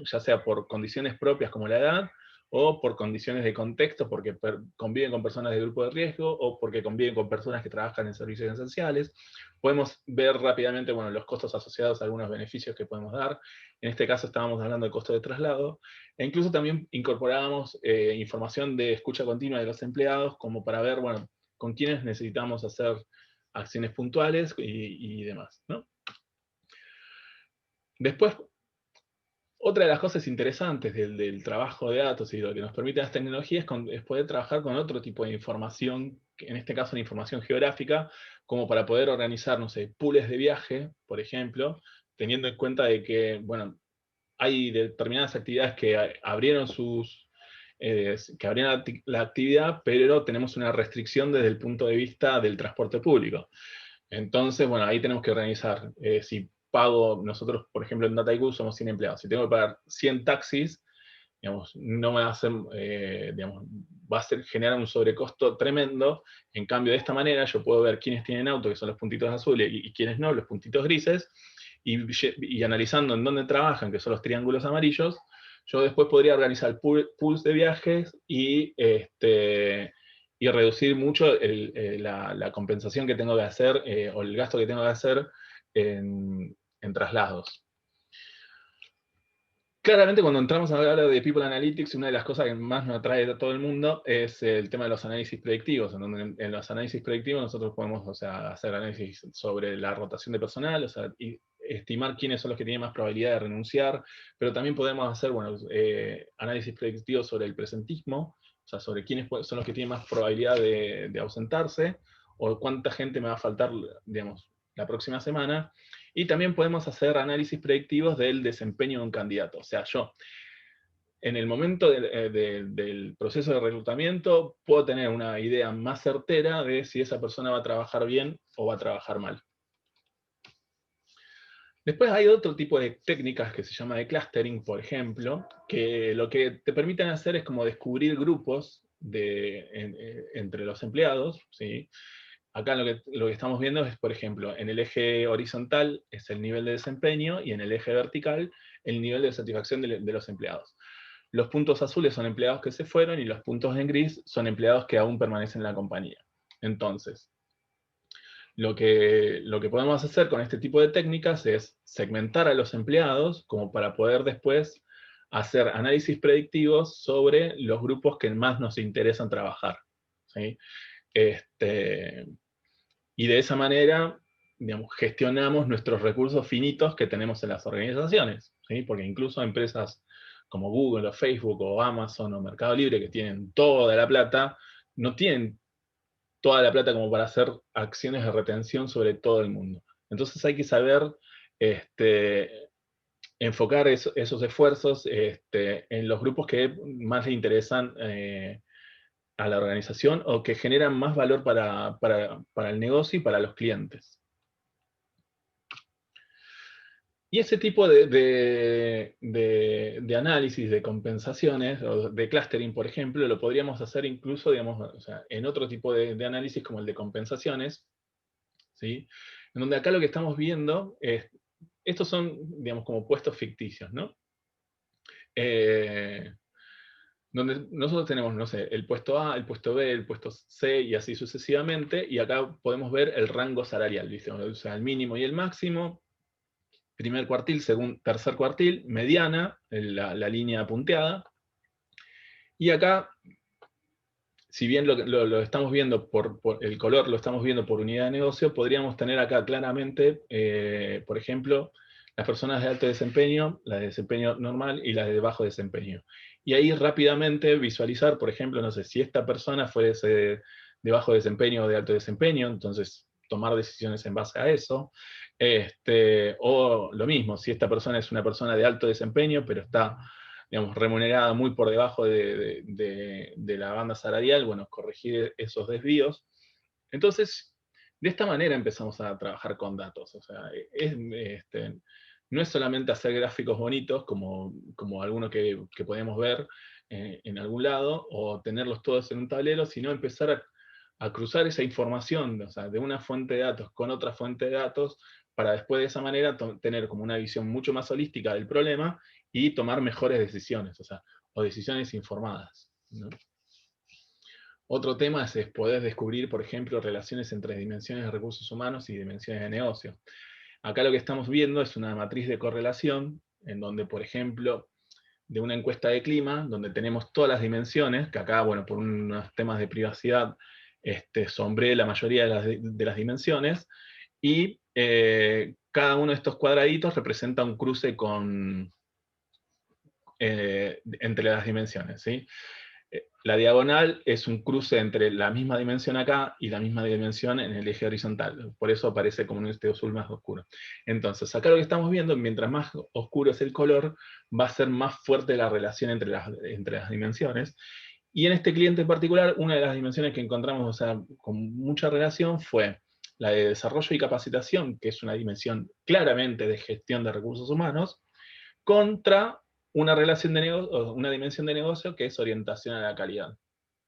D: ya sea por condiciones propias como la edad, o por condiciones de contexto, porque conviven con personas de grupo de riesgo, o porque conviven con personas que trabajan en servicios esenciales. Podemos ver rápidamente, bueno, los costos asociados a algunos beneficios que podemos dar. En este caso estábamos hablando del costo de traslado, e incluso también incorporábamos información de escucha continua de los empleados, como para ver, bueno, con quiénes necesitamos hacer acciones puntuales y demás, ¿no? Después, otra de las cosas interesantes del trabajo de datos y lo que nos permiten las tecnologías es poder trabajar con otro tipo de información, en este caso la información geográfica, como para poder organizar, no sé, pools de viaje, por ejemplo, teniendo en cuenta de que, bueno, hay determinadas actividades que abrieron la actividad, pero tenemos una restricción desde el punto de vista del transporte público. Entonces, bueno, ahí tenemos que organizar, si pago, nosotros, por ejemplo, en DataIQ somos 100 empleados, si tengo que pagar 100 taxis, digamos, no me va a hacer, digamos, va a generar un sobrecosto tremendo. En cambio, de esta manera yo puedo ver quiénes tienen auto, que son los puntitos azules, y quiénes no, los puntitos grises, y analizando en dónde trabajan, que son los triángulos amarillos, yo después podría organizar pools de viajes y reducir mucho la compensación que tengo que hacer, o el gasto que tengo que hacer en traslados. Claramente, cuando entramos a hablar de People Analytics, una de las cosas que más nos atrae a todo el mundo es el tema de los análisis predictivos, en donde en los análisis predictivos nosotros podemos, o sea, hacer análisis sobre la rotación de personal, o sea, y estimar quiénes son los que tienen más probabilidad de renunciar, pero también podemos hacer, bueno, análisis predictivos sobre el presentismo, o sea, sobre quiénes son los que tienen más probabilidad de ausentarse, o cuánta gente me va a faltar, digamos, la próxima semana. Y también podemos hacer análisis predictivos del desempeño de un candidato. O sea, yo, en el momento del proceso de reclutamiento, puedo tener una idea más certera de si esa persona va a trabajar bien o va a trabajar mal. Después hay otro tipo de técnicas que se llama de clustering, por ejemplo, que lo que te permiten hacer es como descubrir grupos entre los empleados, ¿sí? Acá lo que estamos viendo es, por ejemplo, en el eje horizontal es el nivel de desempeño, y en el eje vertical el nivel de satisfacción de los empleados. Los puntos azules son empleados que se fueron, y los puntos en gris son empleados que aún permanecen en la compañía. Entonces, lo que podemos hacer con este tipo de técnicas es segmentar a los empleados como para poder después hacer análisis predictivos sobre los grupos que más nos interesan trabajar, ¿sí? Y de esa manera, digamos, gestionamos nuestros recursos finitos que tenemos en las organizaciones, ¿sí? Porque incluso empresas como Google o Facebook o Amazon o Mercado Libre, que tienen toda la plata, no tienen toda la plata como para hacer acciones de retención sobre todo el mundo. Entonces hay que saber enfocar esos esfuerzos en los grupos que más le interesan a la organización, o que generan más valor para el negocio y para los clientes. Y ese tipo de análisis de compensaciones, o de clustering, por ejemplo, lo podríamos hacer incluso, digamos, o sea, en otro tipo de análisis como el de compensaciones, ¿sí? En donde acá lo que estamos viendo es, estos son, digamos, como puestos ficticios, ¿no? Donde nosotros tenemos, no sé, el puesto A, el puesto B, el puesto C, y así sucesivamente, y acá podemos ver el rango salarial, ¿viste? O sea, el mínimo y el máximo, primer cuartil, tercer cuartil, mediana, la línea punteada, y acá, si bien lo estamos viendo por el color, lo estamos viendo por unidad de negocio, podríamos tener acá claramente, por ejemplo, las personas de alto desempeño, las de desempeño normal y las de bajo desempeño. Y ahí rápidamente visualizar, por ejemplo, no sé, si esta persona fuese de bajo desempeño o de alto desempeño, entonces tomar decisiones en base a eso. O lo mismo, si esta persona es una persona de alto desempeño, pero está, digamos, remunerada muy por debajo de la banda salarial, bueno, corregir esos desvíos. Entonces, de esta manera empezamos a trabajar con datos. O sea, no es solamente hacer gráficos bonitos, como alguno que podemos ver en algún lado, o tenerlos todos en un tablero, sino empezar a cruzar esa información, o sea, de una fuente de datos con otra fuente de datos, para después de esa manera tener como una visión mucho más holística del problema y tomar mejores decisiones. O sea, o decisiones informadas, ¿no? Otro tema es poder descubrir, por ejemplo, relaciones entre dimensiones de recursos humanos y dimensiones de negocio. Acá lo que estamos viendo es una matriz de correlación, en donde, por ejemplo, de una encuesta de clima, donde tenemos todas las dimensiones, que acá, bueno, por unos temas de privacidad, sombré la mayoría de las dimensiones, y cada uno de estos cuadraditos representa un cruce entre las dimensiones, ¿sí? La diagonal es un cruce entre la misma dimensión acá y la misma dimensión en el eje horizontal. Por eso aparece como un azul más oscuro. Entonces, acá lo que estamos viendo, mientras más oscuro es el color, va a ser más fuerte la relación entre las dimensiones. Y en este cliente en particular, una de las dimensiones que encontramos, o sea, con mucha relación fue la de desarrollo y capacitación, que es una dimensión claramente de gestión de recursos humanos, contra una relación de negocio, una dimensión de negocio que es orientación a la calidad,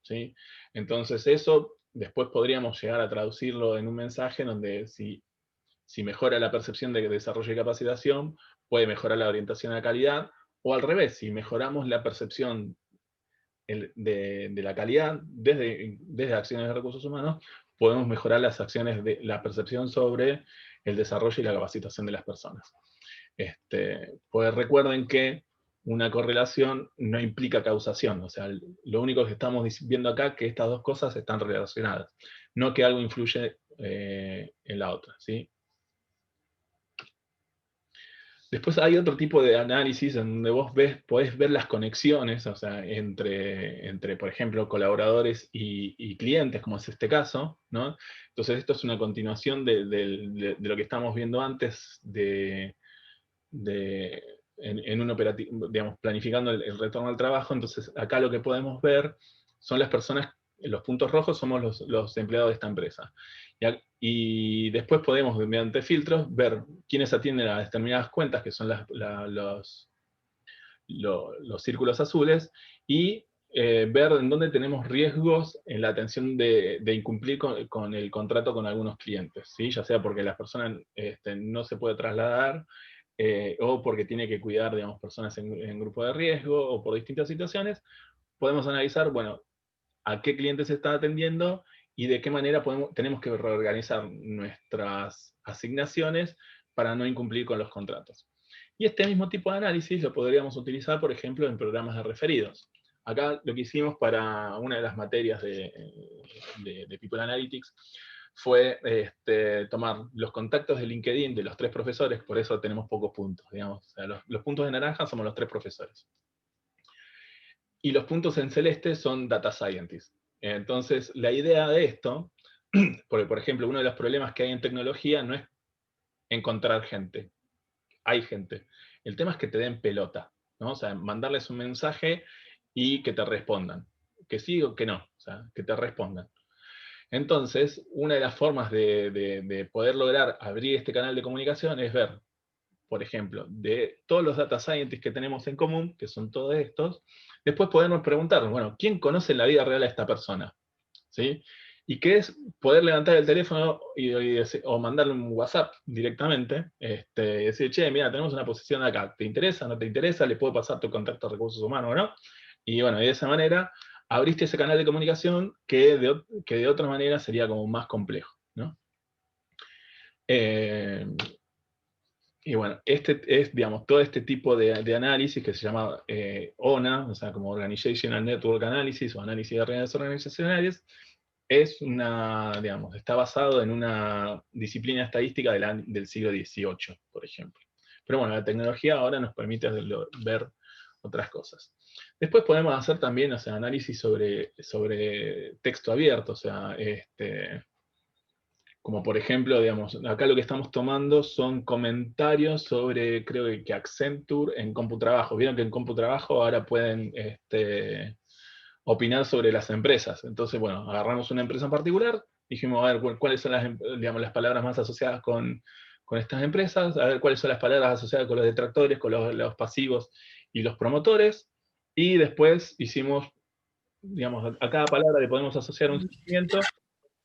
D: ¿sí? Entonces eso después podríamos llegar a traducirlo en un mensaje donde si mejora la percepción de desarrollo y capacitación, puede mejorar la orientación a la calidad, o al revés, si mejoramos la percepción de la calidad desde acciones de recursos humanos, podemos mejorar las acciones de la percepción sobre el desarrollo y la capacitación de las personas. Pues recuerden que una correlación no implica causación, o sea, lo único que estamos viendo acá es que estas dos cosas están relacionadas, no que algo influye en la otra, ¿sí? Después hay otro tipo de análisis en donde vos podés ver las conexiones, o sea, entre por ejemplo, colaboradores y clientes, como es este caso, ¿no? Entonces esto es una continuación de lo que estamos viendo antes en un operativo, digamos, planificando el retorno al trabajo. Entonces acá lo que podemos ver son las personas, los puntos rojos somos los empleados de esta empresa. Y después podemos, mediante filtros, ver quiénes atienden a determinadas cuentas, que son los círculos azules, y ver en dónde tenemos riesgos en la atención de incumplir con el contrato con algunos clientes, ¿sí? Ya sea porque la persona no se puede trasladar, o porque tiene que cuidar, digamos, personas en grupo de riesgo, o por distintas situaciones. Podemos analizar, bueno, a qué clientes se está atendiendo y de qué manera tenemos que reorganizar nuestras asignaciones para no incumplir con los contratos. Y este mismo tipo de análisis lo podríamos utilizar, por ejemplo, en programas de referidos. Acá lo que hicimos para una de las materias de People Analytics fue tomar los contactos de LinkedIn de los 3 profesores, por eso tenemos pocos puntos, digamos. O sea, los puntos de naranja somos los 3 profesores. Y los puntos en celeste son data scientists. Entonces, la idea de esto, porque por ejemplo, uno de los problemas que hay en tecnología no es encontrar gente. Hay gente. El tema es que te den pelota, ¿no? O sea, mandarles un mensaje y que te respondan. Que sí o que no, o sea, que te respondan. Entonces, una de las formas de poder lograr abrir este canal de comunicación es ver, por ejemplo, de todos los data scientists que tenemos en común, que son todos estos, después podemos preguntarnos, bueno, ¿quién conoce en la vida real a esta persona? ¿Sí? Y que es poder levantar el teléfono o mandarle un WhatsApp directamente, decir, che, mira, tenemos una posición acá, ¿te interesa? ¿No te interesa? ¿Le puedo pasar tu contacto a recursos humanos o no? Y bueno, y de esa manera abriste ese canal de comunicación que de otra manera sería como más complejo, ¿no? Y bueno, este es, digamos, todo este tipo de análisis que se llama ONA, o sea, como Organizational Network Analysis o análisis de redes organizacionales, es digamos, está basado en una disciplina estadística del siglo XVIII, por ejemplo. Pero bueno, la tecnología ahora nos permite ver otras cosas. Después podemos hacer también, o sea, análisis sobre texto abierto, o sea, como por ejemplo, digamos, acá lo que estamos tomando son comentarios sobre, creo que Accenture en CompuTrabajo. Vieron que en CompuTrabajo ahora pueden opinar sobre las empresas. Entonces, bueno, agarramos una empresa en particular, dijimos, a ver, cuáles son digamos, las palabras más asociadas con estas empresas, a ver cuáles son las palabras asociadas con los detractores, con los pasivos y los promotores, y después hicimos, digamos, a cada palabra le podemos asociar un sentimiento,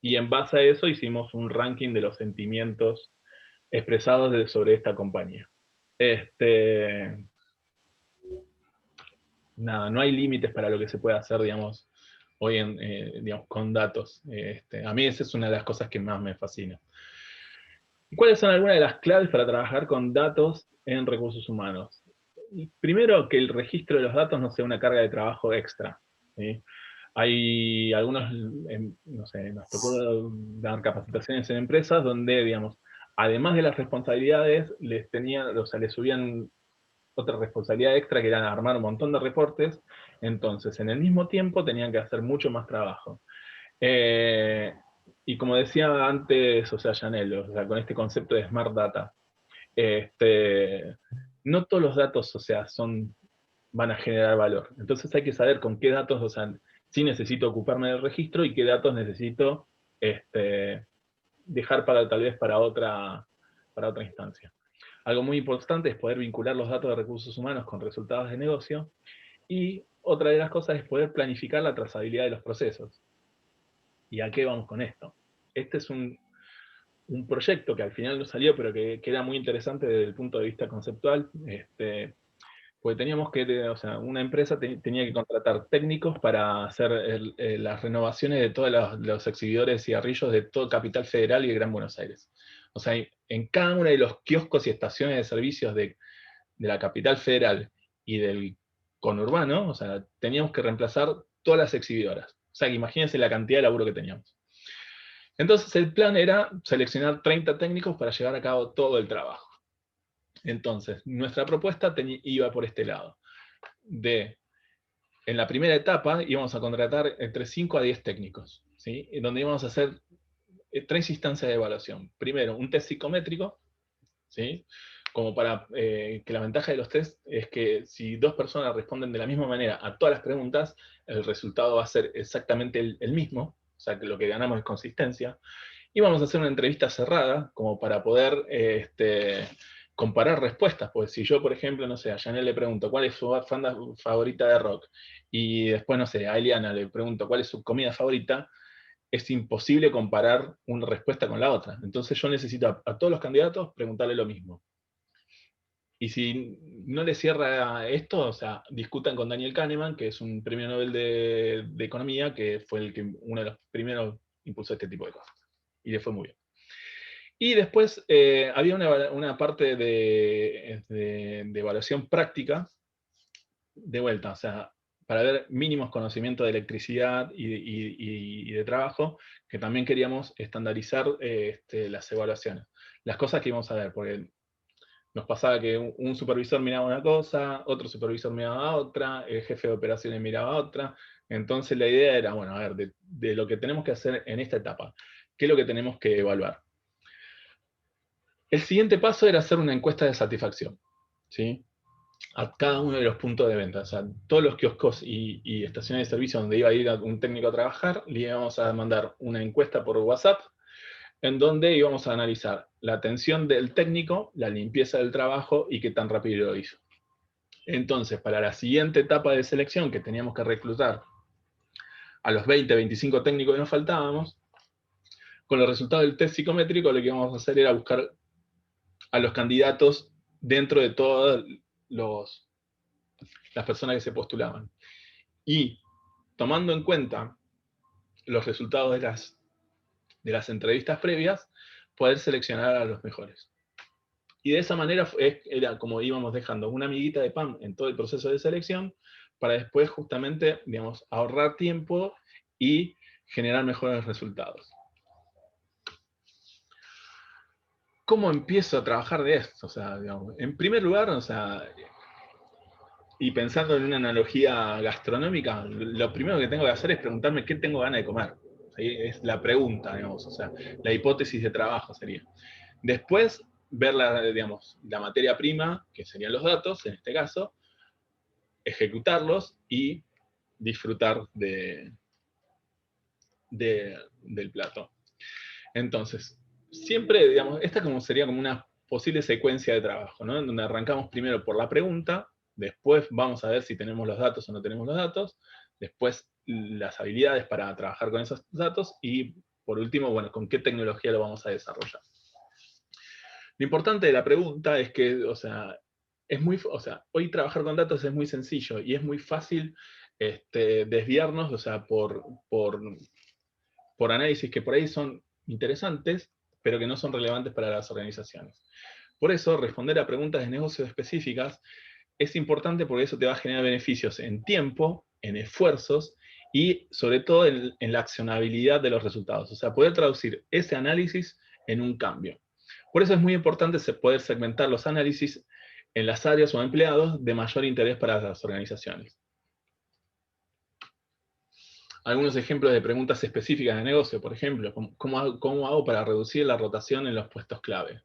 D: y en base a eso hicimos un ranking de los sentimientos expresados sobre esta compañía. nada, no hay límites para lo que se puede hacer, digamos, hoy digamos, con datos. A mí esa es una de las cosas que más me fascina. ¿Cuáles son algunas de las claves para trabajar con datos en recursos humanos? Primero, que el registro de los datos no sea una carga de trabajo extra, ¿sí? Hay algunos, no sé, nos tocó dar capacitaciones en empresas donde, digamos, además de las responsabilidades, les subían otra responsabilidad extra que era armar un montón de reportes, entonces en el mismo tiempo tenían que hacer mucho más trabajo. Y como decía antes, o sea, Janel, o sea, con este concepto de Smart Data, no todos los datos, o sea, van a generar valor. Entonces hay que saber con qué datos, o sea, sí necesito ocuparme del registro y qué datos necesito dejar tal vez para otra instancia. Algo muy importante es poder vincular los datos de recursos humanos con resultados de negocio, y otra de las cosas es poder planificar la trazabilidad de los procesos. ¿Y a qué vamos con esto? Este es un proyecto que al final no salió, pero que era muy interesante desde el punto de vista conceptual, porque teníamos que, o sea, una empresa tenía que contratar técnicos para hacer las renovaciones de todos los exhibidores y cigarrillos de todo Capital Federal y el Gran Buenos Aires. O sea, en cada uno de los kioscos y estaciones de servicios de la Capital Federal y del conurbano, o sea, teníamos que reemplazar todas las exhibidoras. O sea, que imagínense la cantidad de laburo que teníamos. Entonces el plan era seleccionar 30 técnicos para llevar a cabo todo el trabajo. Entonces, nuestra propuesta iba por este lado. En la primera etapa íbamos a contratar entre 5 a 10 técnicos, ¿sí? En donde íbamos a hacer 3 instancias de evaluación. Primero, un test psicométrico, ¿sí? Como para que la ventaja de los test es que si 2 personas responden de la misma manera a todas las preguntas, el resultado va a ser exactamente el mismo, o sea que lo que ganamos es consistencia. Y vamos a hacer una entrevista cerrada, como para poder comparar respuestas, pues si yo, por ejemplo, no sé, a Janelle le pregunto cuál es su banda favorita de rock, y después, no sé, a Eliana le pregunto cuál es su comida favorita, es imposible comparar una respuesta con la otra. Entonces yo necesito a todos los candidatos preguntarle lo mismo. Y si no le cierra esto, o sea, discutan con Daniel Kahneman, que es un premio Nobel de Economía, que fue uno de los primeros impulsó este tipo de cosas. Y le fue muy bien. Y después había una parte de evaluación práctica, de vuelta, o sea, para ver mínimos conocimientos de electricidad y de trabajo, que también queríamos estandarizar las evaluaciones. Las cosas que íbamos a ver, porque nos pasaba que un supervisor miraba una cosa, otro supervisor miraba otra, el jefe de operaciones miraba otra. Entonces la idea era, bueno, a ver, de lo que tenemos que hacer en esta etapa, ¿qué es lo que tenemos que evaluar? El siguiente paso era hacer una encuesta de satisfacción, ¿sí? A cada uno de los puntos de venta. O sea, todos los kioscos y estaciones de servicio donde iba a ir un técnico a trabajar, le íbamos a mandar una encuesta por WhatsApp, en donde íbamos a analizar la atención del técnico, la limpieza del trabajo y qué tan rápido lo hizo. Entonces, para la siguiente etapa de selección, que teníamos que reclutar a los 20, 25 técnicos que nos faltábamos, con los resultados del test psicométrico, lo que íbamos a hacer era buscar a los candidatos dentro de todas las personas que se postulaban. Y tomando en cuenta los resultados de las entrevistas previas, poder seleccionar a los mejores. Y de esa manera era como íbamos dejando una amiguita de pan en todo el proceso de selección, para después justamente, digamos, ahorrar tiempo y generar mejores resultados. ¿Cómo empiezo a trabajar de esto? O sea, digamos, en primer lugar, o sea, y pensando en una analogía gastronómica, lo primero que tengo que hacer es preguntarme qué tengo ganas de comer. ¿Sí? Es la pregunta, digamos, o sea, la hipótesis de trabajo sería. Después, ver la materia prima, que serían los datos, en este caso, ejecutarlos y disfrutar del plato. Entonces, siempre, digamos, esta sería como una posible secuencia de trabajo, ¿no? En donde arrancamos primero por la pregunta, después vamos a ver si tenemos los datos o no tenemos los datos, después las habilidades para trabajar con esos datos, y por último, bueno, con qué tecnología lo vamos a desarrollar. Lo importante de la pregunta es que, o sea, o sea, hoy trabajar con datos es muy sencillo y es muy fácil desviarnos, o sea, por análisis que por ahí son interesantes, pero que no son relevantes para las organizaciones. Por eso, responder a preguntas de negocio específicas es importante porque eso te va a generar beneficios en tiempo, en esfuerzos y sobre todo en la accionabilidad de los resultados. O sea, poder traducir ese análisis en un cambio. Por eso es muy importante poder segmentar los análisis en las áreas o empleados de mayor interés para las organizaciones. Algunos ejemplos de preguntas específicas de negocio, por ejemplo, ¿cómo hago para reducir la rotación en los puestos clave?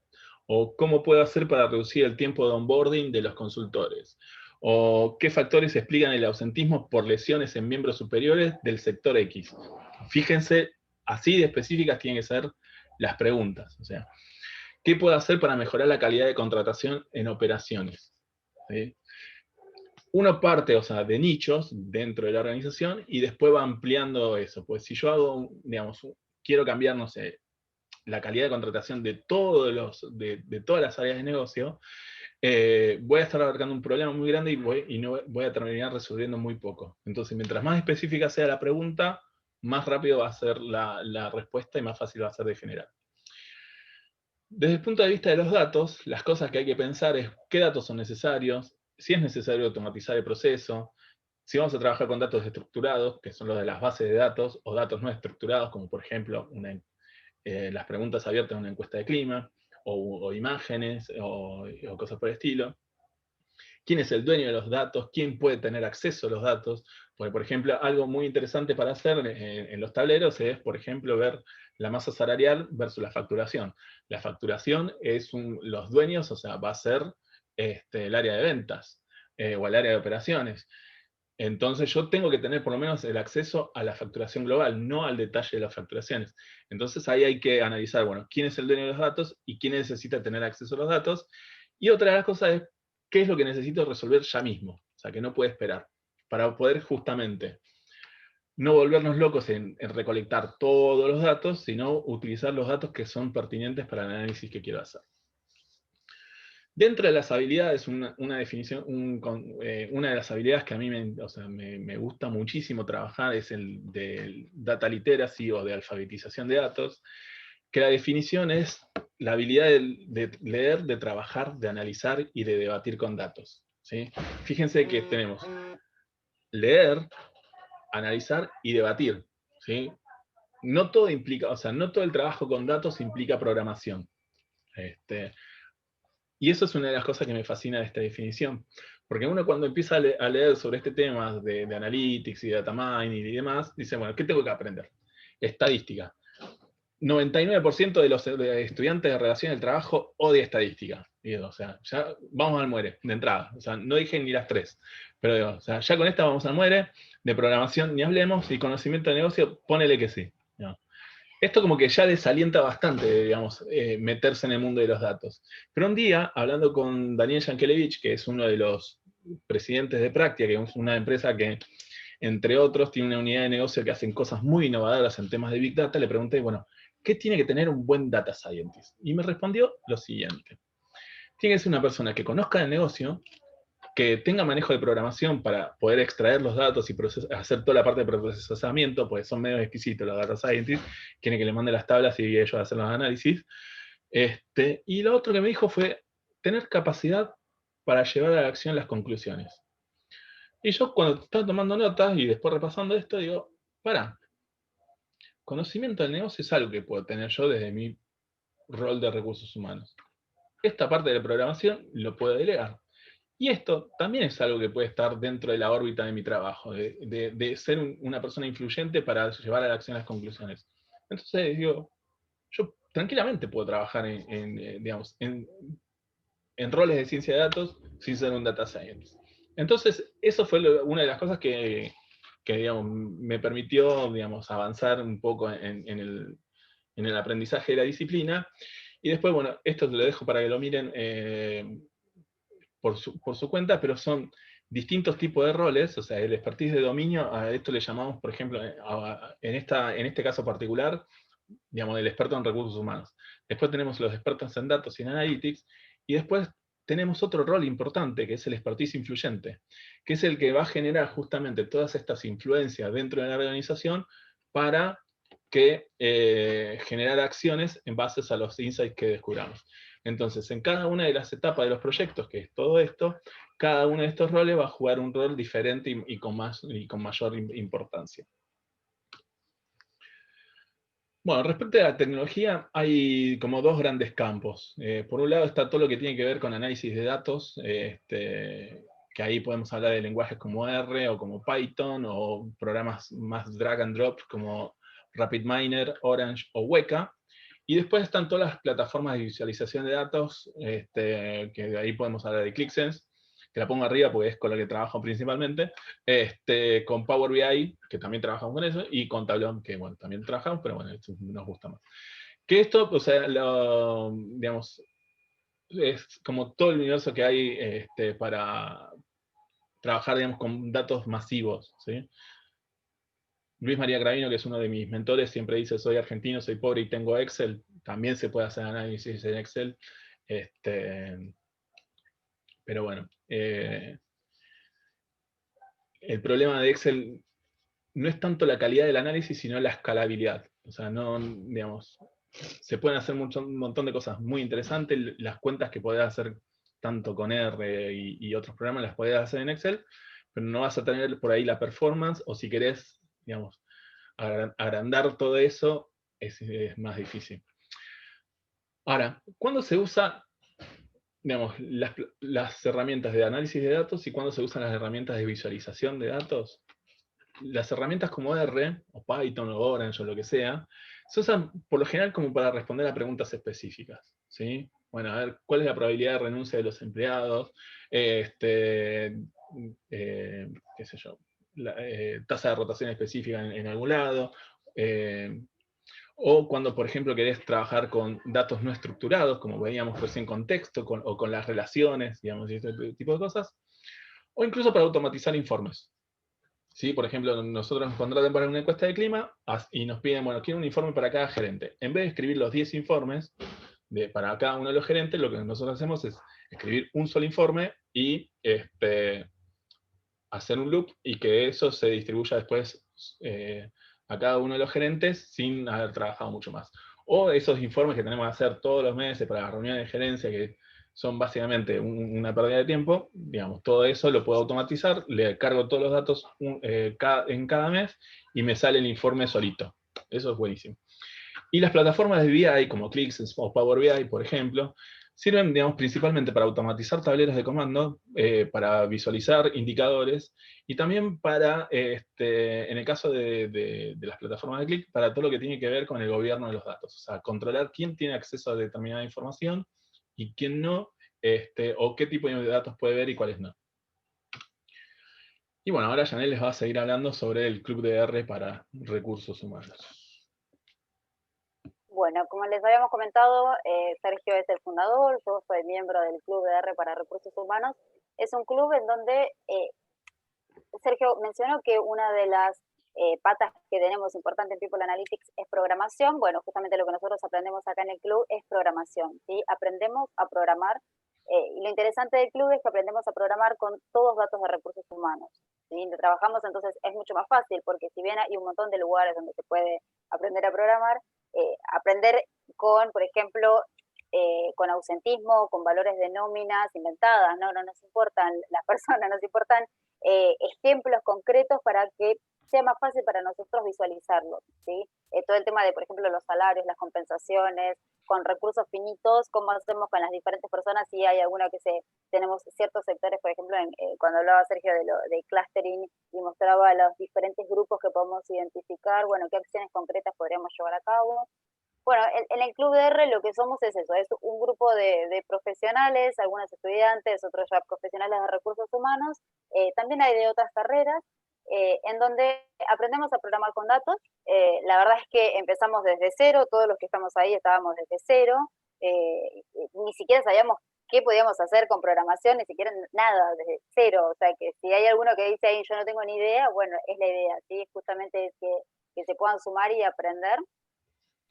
D: O ¿cómo puedo hacer para reducir el tiempo de onboarding de los consultores? O ¿qué factores explican el ausentismo por lesiones en miembros superiores del sector X? Fíjense, así de específicas tienen que ser las preguntas. O sea, ¿qué puedo hacer para mejorar la calidad de contratación en operaciones? ¿Sí? Uno parte, o sea, de nichos dentro de la organización y después va ampliando eso. Pues si yo hago, digamos, quiero cambiar, no sé, la calidad de contratación de todas las áreas de negocio, voy a estar abarcando un problema muy grande y no voy a terminar resolviendo muy poco. Entonces, mientras más específica sea la pregunta, más rápido va a ser la respuesta y más fácil va a ser de generar. Desde el punto de vista de los datos, las cosas que hay que pensar es qué datos son necesarios, si es necesario automatizar el proceso, si vamos a trabajar con datos estructurados, que son los de las bases de datos, o datos no estructurados, como por ejemplo las preguntas abiertas en una encuesta de clima, o imágenes, o cosas por el estilo. ¿Quién es el dueño de los datos? ¿Quién puede tener acceso a los datos? Porque, por ejemplo, algo muy interesante para hacer en los tableros es, por ejemplo, ver la masa salarial versus la facturación. La facturación es los dueños, o sea, va a ser el área de ventas o el área de operaciones. Entonces yo tengo que tener por lo menos el acceso a la facturación global, no al detalle de las facturaciones. Entonces ahí hay que analizar, bueno, quién es el dueño de los datos y quién necesita tener acceso a los datos. Y otra de las cosas es, ¿qué es lo que necesito resolver ya mismo? O sea, que no puede esperar, para poder justamente no volvernos locos en recolectar todos los datos, sino utilizar los datos que son pertinentes para el análisis que quiero hacer. Dentro de las habilidades, una de las habilidades que a mí me gusta muchísimo trabajar es el de data literacy o de alfabetización de datos, que la definición es la habilidad de leer, de trabajar, de analizar y de debatir con datos. ¿Sí? Fíjense que tenemos leer, analizar y debatir. ¿Sí? No todo implica, o sea, no todo el trabajo con datos implica programación. Y eso es una de las cosas que me fascina de esta definición. Porque uno cuando empieza a leer sobre este tema de analytics y data mining y demás, dice, bueno, ¿qué tengo que aprender? Estadística. 99% de los estudiantes de relación del trabajo odia estadística. Y digo, o sea, ya vamos al muere, de entrada. O sea, no dije ni las tres. Pero digo, o sea, ya con esta vamos al muere, de programación ni hablemos, y conocimiento de negocio, ponele que sí. ¿No? Esto como que ya desalienta bastante, digamos, meterse en el mundo de los datos. Pero un día, hablando con Daniel Yankelevich, que es uno de los presidentes de Practia, que es una empresa que, entre otros, tiene una unidad de negocio que hacen cosas muy innovadoras en temas de Big Data, le pregunté, bueno, ¿qué tiene que tener un buen data scientist? Y me respondió lo siguiente. Tiene que ser una persona que conozca el negocio, que tenga manejo de programación para poder extraer los datos y hacer toda la parte de procesamiento, pues son medio exquisitos los data scientists, quieren que le mande las tablas y ellos hacen los análisis. Y lo otro que me dijo fue tener capacidad para llevar a la acción las conclusiones. Y yo cuando estaba tomando notas y después repasando esto, digo, conocimiento del negocio es algo que puedo tener yo desde mi rol de recursos humanos. Esta parte de la programación lo puedo delegar. Y esto también es algo que puede estar dentro de la órbita de mi trabajo, de ser una persona influyente para llevar a la acción las conclusiones. Entonces digo, yo tranquilamente puedo trabajar en roles de ciencia de datos sin ser un data scientist. Entonces, eso fue una de las cosas que digamos, me permitió, digamos, avanzar un poco en el aprendizaje de la disciplina. Y después, bueno, esto lo dejo para que lo miren por su cuenta, pero son distintos tipos de roles, o sea, el expertise de dominio, a esto le llamamos, por ejemplo, en este caso particular, digamos, el experto en recursos humanos. Después tenemos los expertos en datos y en analytics, y después tenemos otro rol importante, que es el expertise influyente, que es el que va a generar justamente todas estas influencias dentro de la organización para generar acciones en base a los insights que descubramos. Entonces, en cada una de las etapas de los proyectos, que es todo esto, cada uno de estos roles va a jugar un rol diferente y con mayor importancia. Bueno, respecto a la tecnología, hay como dos grandes campos. Por un lado está todo lo que tiene que ver con análisis de datos, que ahí podemos hablar de lenguajes como R o como Python, o programas más drag and drop como RapidMiner, Orange o Weka. Y después están todas las plataformas de visualización de datos, que de ahí podemos hablar de ClickSense, que la pongo arriba porque es con la que trabajo principalmente, con Power BI, que también trabajamos con eso, y con Tableau, que bueno, también trabajamos, pero bueno, esto nos gusta más. Que esto, o sea, digamos, es como todo el universo que hay para trabajar, digamos, con datos masivos, ¿sí? Luis María Gravino, que es uno de mis mentores, siempre dice: soy argentino, soy pobre y tengo Excel. También se puede hacer análisis en Excel. Pero bueno, el problema de Excel no es tanto la calidad del análisis, sino la escalabilidad. O sea, no, digamos, se pueden hacer un montón de cosas muy interesantes. Las cuentas que podés hacer tanto con R y otros programas las podés hacer en Excel, pero no vas a tener por ahí la performance, o si querés, digamos, agrandar todo eso, es más difícil. Ahora, ¿cuándo se usa, digamos, las herramientas de análisis de datos y cuándo se usan las herramientas de visualización de datos? Las herramientas como R, o Python, o Orange, o lo que sea, se usan por lo general como para responder a preguntas específicas, ¿sí? Bueno, a ver, ¿cuál es la probabilidad de renuncia de los empleados? Qué sé yo, tasa de rotación específica en algún lado, o cuando, por ejemplo, querés trabajar con datos no estructurados, como veíamos recién con texto, o con las relaciones, digamos, y este tipo de cosas, o incluso para automatizar informes. ¿Sí? Por ejemplo, nosotros nos contratan para una encuesta de clima y nos piden, bueno, quiero un informe para cada gerente. En vez de escribir los 10 informes para cada uno de los gerentes, lo que nosotros hacemos es escribir un solo informe y hacer un loop, y que eso se distribuya después a cada uno de los gerentes sin haber trabajado mucho más. O esos informes que tenemos que hacer todos los meses para las reuniones de gerencia, que son básicamente una pérdida de tiempo, digamos, todo eso lo puedo automatizar, le cargo todos los datos en cada mes y me sale el informe solito. Eso es buenísimo. Y las plataformas de BI como ClickSense o Power BI, por ejemplo, sirven, digamos, principalmente para automatizar tableros de comando, para visualizar indicadores, y también para, en el caso de las plataformas de Click, para todo lo que tiene que ver con el gobierno de los datos. O sea, controlar quién tiene acceso a determinada información y quién no, o qué tipo de datos puede ver y cuáles no. Y bueno, ahora Janelle les va a seguir hablando sobre el Club de R para recursos humanos.
B: Bueno, como les habíamos comentado, Sergio es el fundador, yo soy miembro del Club de R para Recursos Humanos. Es un club en donde Sergio mencionó que una de las patas que tenemos importante en People Analytics es programación. Bueno, justamente lo que nosotros aprendemos acá en el club es programación, ¿sí? Aprendemos a programar, y lo interesante del club es que aprendemos a programar con todos datos de recursos humanos, ¿sí? Trabajamos, entonces es mucho más fácil, porque si bien hay un montón de lugares donde se puede aprender a programar, aprender con, por ejemplo, con ausentismo, con valores de nóminas inventadas, no nos importan las personas, nos importan ejemplos concretos para que sea más fácil para nosotros visualizarlo, ¿sí? Todo el tema de, por ejemplo, los salarios, las compensaciones, con recursos finitos, cómo hacemos con las diferentes personas, si hay alguna que tenemos ciertos sectores, por ejemplo, cuando hablaba Sergio de clustering y mostraba los diferentes grupos que podemos identificar, bueno, qué acciones concretas podríamos llevar a cabo. Bueno, en el Club de R lo que somos es eso, es un grupo de profesionales, algunos estudiantes, otros ya profesionales de recursos humanos, también hay de otras carreras, en donde aprendemos a programar con datos. La verdad es que empezamos desde cero, todos los que estamos ahí estábamos desde cero, ni siquiera sabíamos qué podíamos hacer con programación, ni siquiera nada, desde cero. O sea, que si hay alguno que dice ahí yo no tengo ni idea, bueno, es la idea, ¿sí? Justamente es que se puedan sumar y aprender.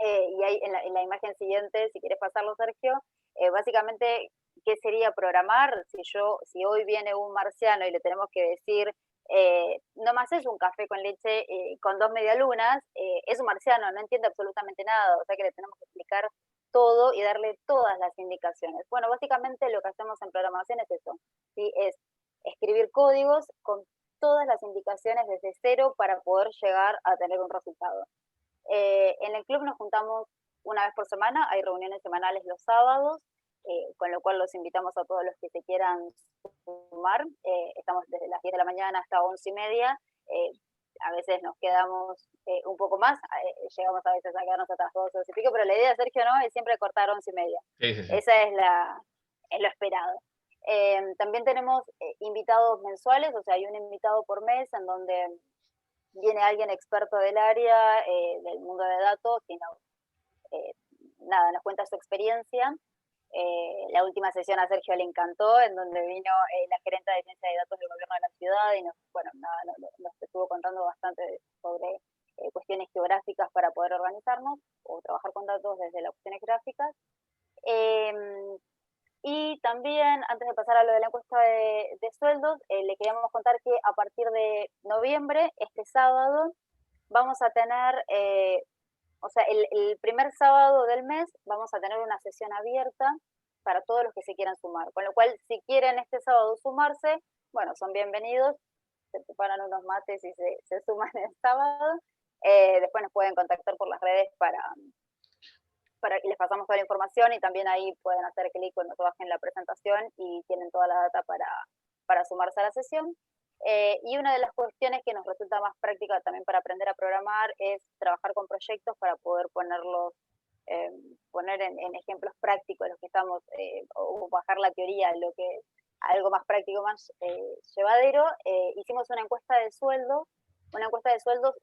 B: Y ahí en la imagen siguiente, si quieres pasarlo, Sergio, básicamente qué sería programar si hoy viene un marciano y le tenemos que decir, no más es un café con leche con 2 medialunas, es un marciano, no entiende absolutamente nada, o sea que le tenemos que explicar todo y darle todas las indicaciones. Bueno, básicamente lo que hacemos en programación es eso, ¿sí? Es escribir códigos con todas las indicaciones desde cero para poder llegar a tener un resultado. En el club nos juntamos una vez por semana, hay reuniones semanales los sábados, con lo cual los invitamos a todos los que se quieran sumar. Estamos desde las 10 de la mañana hasta 11:30. A veces nos quedamos un poco más, llegamos a veces a quedarnos hasta las 12 y pico, pero la idea, Sergio, ¿no?, es siempre cortar 11:30.
D: Sí, sí, sí.
B: Esa es lo esperado. También tenemos invitados mensuales, o sea, hay un invitado por mes en donde viene alguien experto del área, del mundo de datos, y nos cuenta su experiencia. La última sesión a Sergio le encantó, en donde vino la gerente de ciencia de datos del gobierno de la ciudad y nos estuvo contando bastante sobre cuestiones geográficas para poder organizarnos o trabajar con datos desde las cuestiones gráficas. Y también, antes de pasar a lo de la encuesta de sueldos, le queríamos contar que a partir de noviembre, este sábado, vamos a tener, o sea, el primer sábado del mes, vamos a tener una sesión abierta para todos los que se quieran sumar. Con lo cual, si quieren este sábado sumarse, bueno, son bienvenidos, se preparan unos mates y se suman el sábado. Después nos pueden contactar por las redes para que les pasamos toda la información, y también ahí pueden hacer clic cuando se bajen la presentación y tienen toda la data para sumarse a la sesión. Y una de las cuestiones que nos resulta más práctica también para aprender a programar es trabajar con proyectos para poder ponerlos, poner en ejemplos prácticos los que estamos, o bajar la teoría, lo que algo más práctico, más llevadero. Hicimos una encuesta de sueldos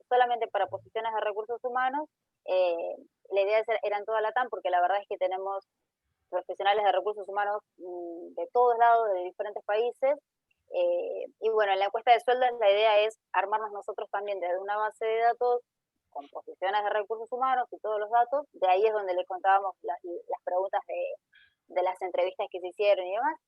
B: solamente para posiciones de recursos humanos. La idea era en toda la TAM, porque la verdad es que tenemos profesionales de recursos humanos de todos lados, de diferentes países. Y bueno, en la encuesta de sueldos la idea es armarnos nosotros también desde una base de datos con posiciones de recursos humanos y todos los datos. De ahí es donde les contábamos las preguntas de las entrevistas que se hicieron y demás.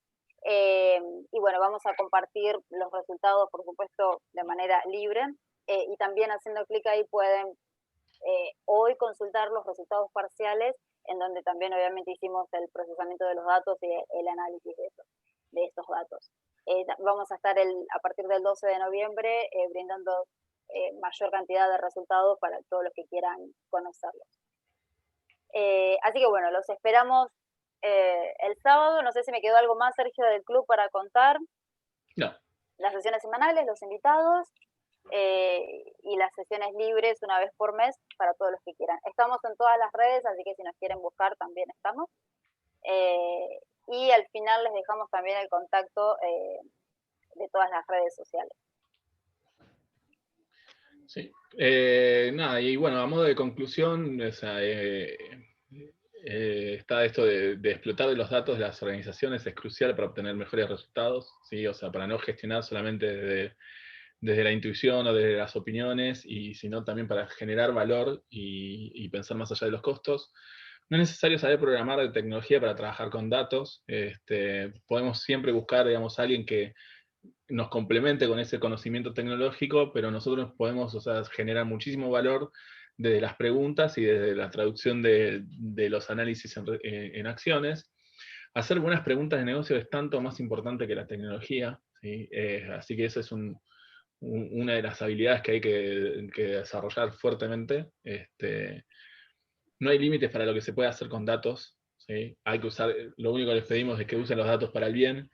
B: Y bueno, vamos a compartir los resultados, por supuesto, de manera libre. Y también haciendo clic ahí pueden hoy consultar los resultados parciales, en donde también obviamente hicimos el procesamiento de los datos y el análisis de estos datos. Vamos a estar a partir del 12 de noviembre brindando mayor cantidad de resultados para todos los que quieran conocerlos. Así que bueno, los esperamos el sábado. No sé si me quedó algo más, Sergio, del club para contar.
D: No.
B: Las sesiones semanales, los invitados, y las sesiones libres una vez por mes para todos los que quieran. Estamos en todas las redes, así que si nos quieren buscar también estamos. Y al final les dejamos también el contacto de todas las redes sociales.
D: Sí. Nada, y bueno, a modo de conclusión, o sea, está esto de explotar de los datos de las organizaciones, es crucial para obtener mejores resultados, ¿sí? O sea, para no gestionar solamente desde la intuición o desde las opiniones, sino también para generar valor y pensar más allá de los costos. No es necesario saber programar de tecnología para trabajar con datos. Podemos siempre buscar, digamos, a alguien que nos complemente con ese conocimiento tecnológico, pero nosotros podemos, o sea, generar muchísimo valor desde las preguntas y desde la traducción de los análisis en acciones. Hacer buenas preguntas de negocio es tanto más importante que la tecnología, ¿sí? Así que esa es una de las habilidades que hay que desarrollar fuertemente. No hay límites para lo que se puede hacer con datos, ¿sí? Hay que usar, lo único que les pedimos es que usen los datos para el bien.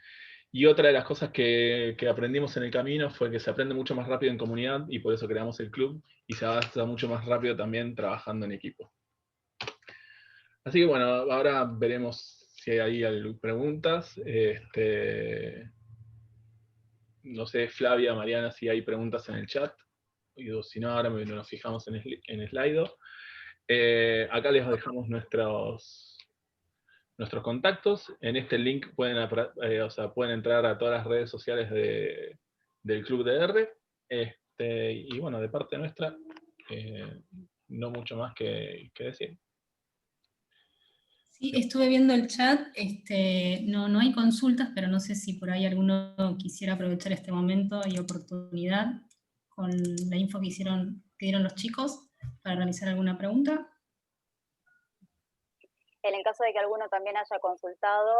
D: Y otra de las cosas que aprendimos en el camino fue que se aprende mucho más rápido en comunidad, y por eso creamos el club, y se avanza mucho más rápido también trabajando en equipo. Así que bueno, ahora veremos si hay ahí preguntas. No sé, Flavia, Mariana, si hay preguntas en el chat. Si no, ahora nos fijamos en Slido. Acá les dejamos nuestros contactos. En este link pueden entrar a todas las redes sociales del Club de R. Y bueno, de parte nuestra, no mucho más que decir.
A: Sí, estuve viendo el chat, no hay consultas, pero no sé si por ahí alguno quisiera aprovechar este momento y oportunidad con la info que dieron los chicos para realizar alguna pregunta.
B: En el caso de que alguno también haya consultado,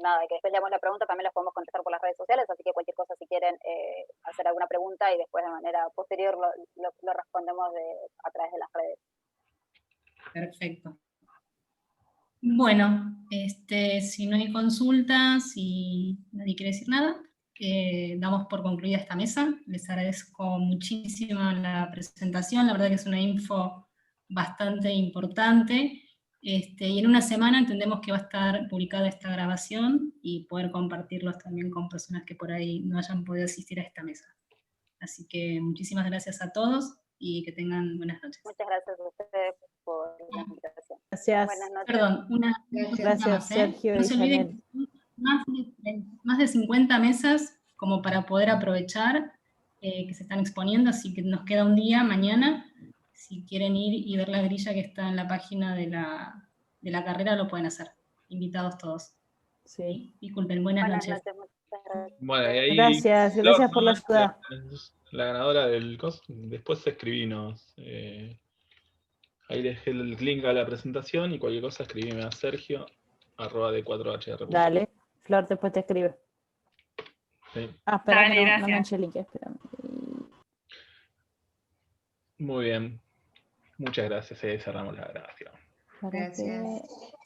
B: nada, que después leamos la pregunta, también las podemos contestar por las redes sociales, así que cualquier cosa si quieren hacer alguna pregunta y después de manera posterior lo respondemos a través de las redes.
A: Perfecto. Bueno, si no hay consultas y nadie quiere decir nada, damos por concluida esta mesa. Les agradezco muchísimo la presentación, la verdad que es una info bastante importante. Y en una semana entendemos que va a estar publicada esta grabación y poder compartirlos también con personas que por ahí no hayan podido asistir a esta mesa. Así que muchísimas gracias a todos y que tengan buenas noches.
B: Muchas gracias a ustedes por la invitación.
C: Gracias.
B: Buenas noches.
A: Perdón, una
C: Gracias,
A: más,
C: Sergio
A: No
C: y
A: se olviden
C: Janel.
A: que más de 50 mesas como para poder aprovechar que se están exponiendo, así que nos queda un día mañana. Si quieren ir y ver la grilla que está en la página de la carrera, lo pueden hacer. Invitados todos.
C: Sí.
A: Disculpen, buenas
B: Buenas
A: noches.
B: noches, muchas gracias.
D: Bueno, y ahí
C: Gracias por la ayuda.
D: la ganadora del COS, después escribinos. Ahí dejé el link a la presentación y cualquier cosa escribime a Sergio, @d4hr.
C: Dale, Flor después te escribe.
D: Sí.
C: Espera
E: Dale,
C: que no
E: gracias.
C: enganché el link, espérame.
D: Muy bien. Muchas gracias. Cerramos la grabación.
C: Para
G: Gracias.
C: que-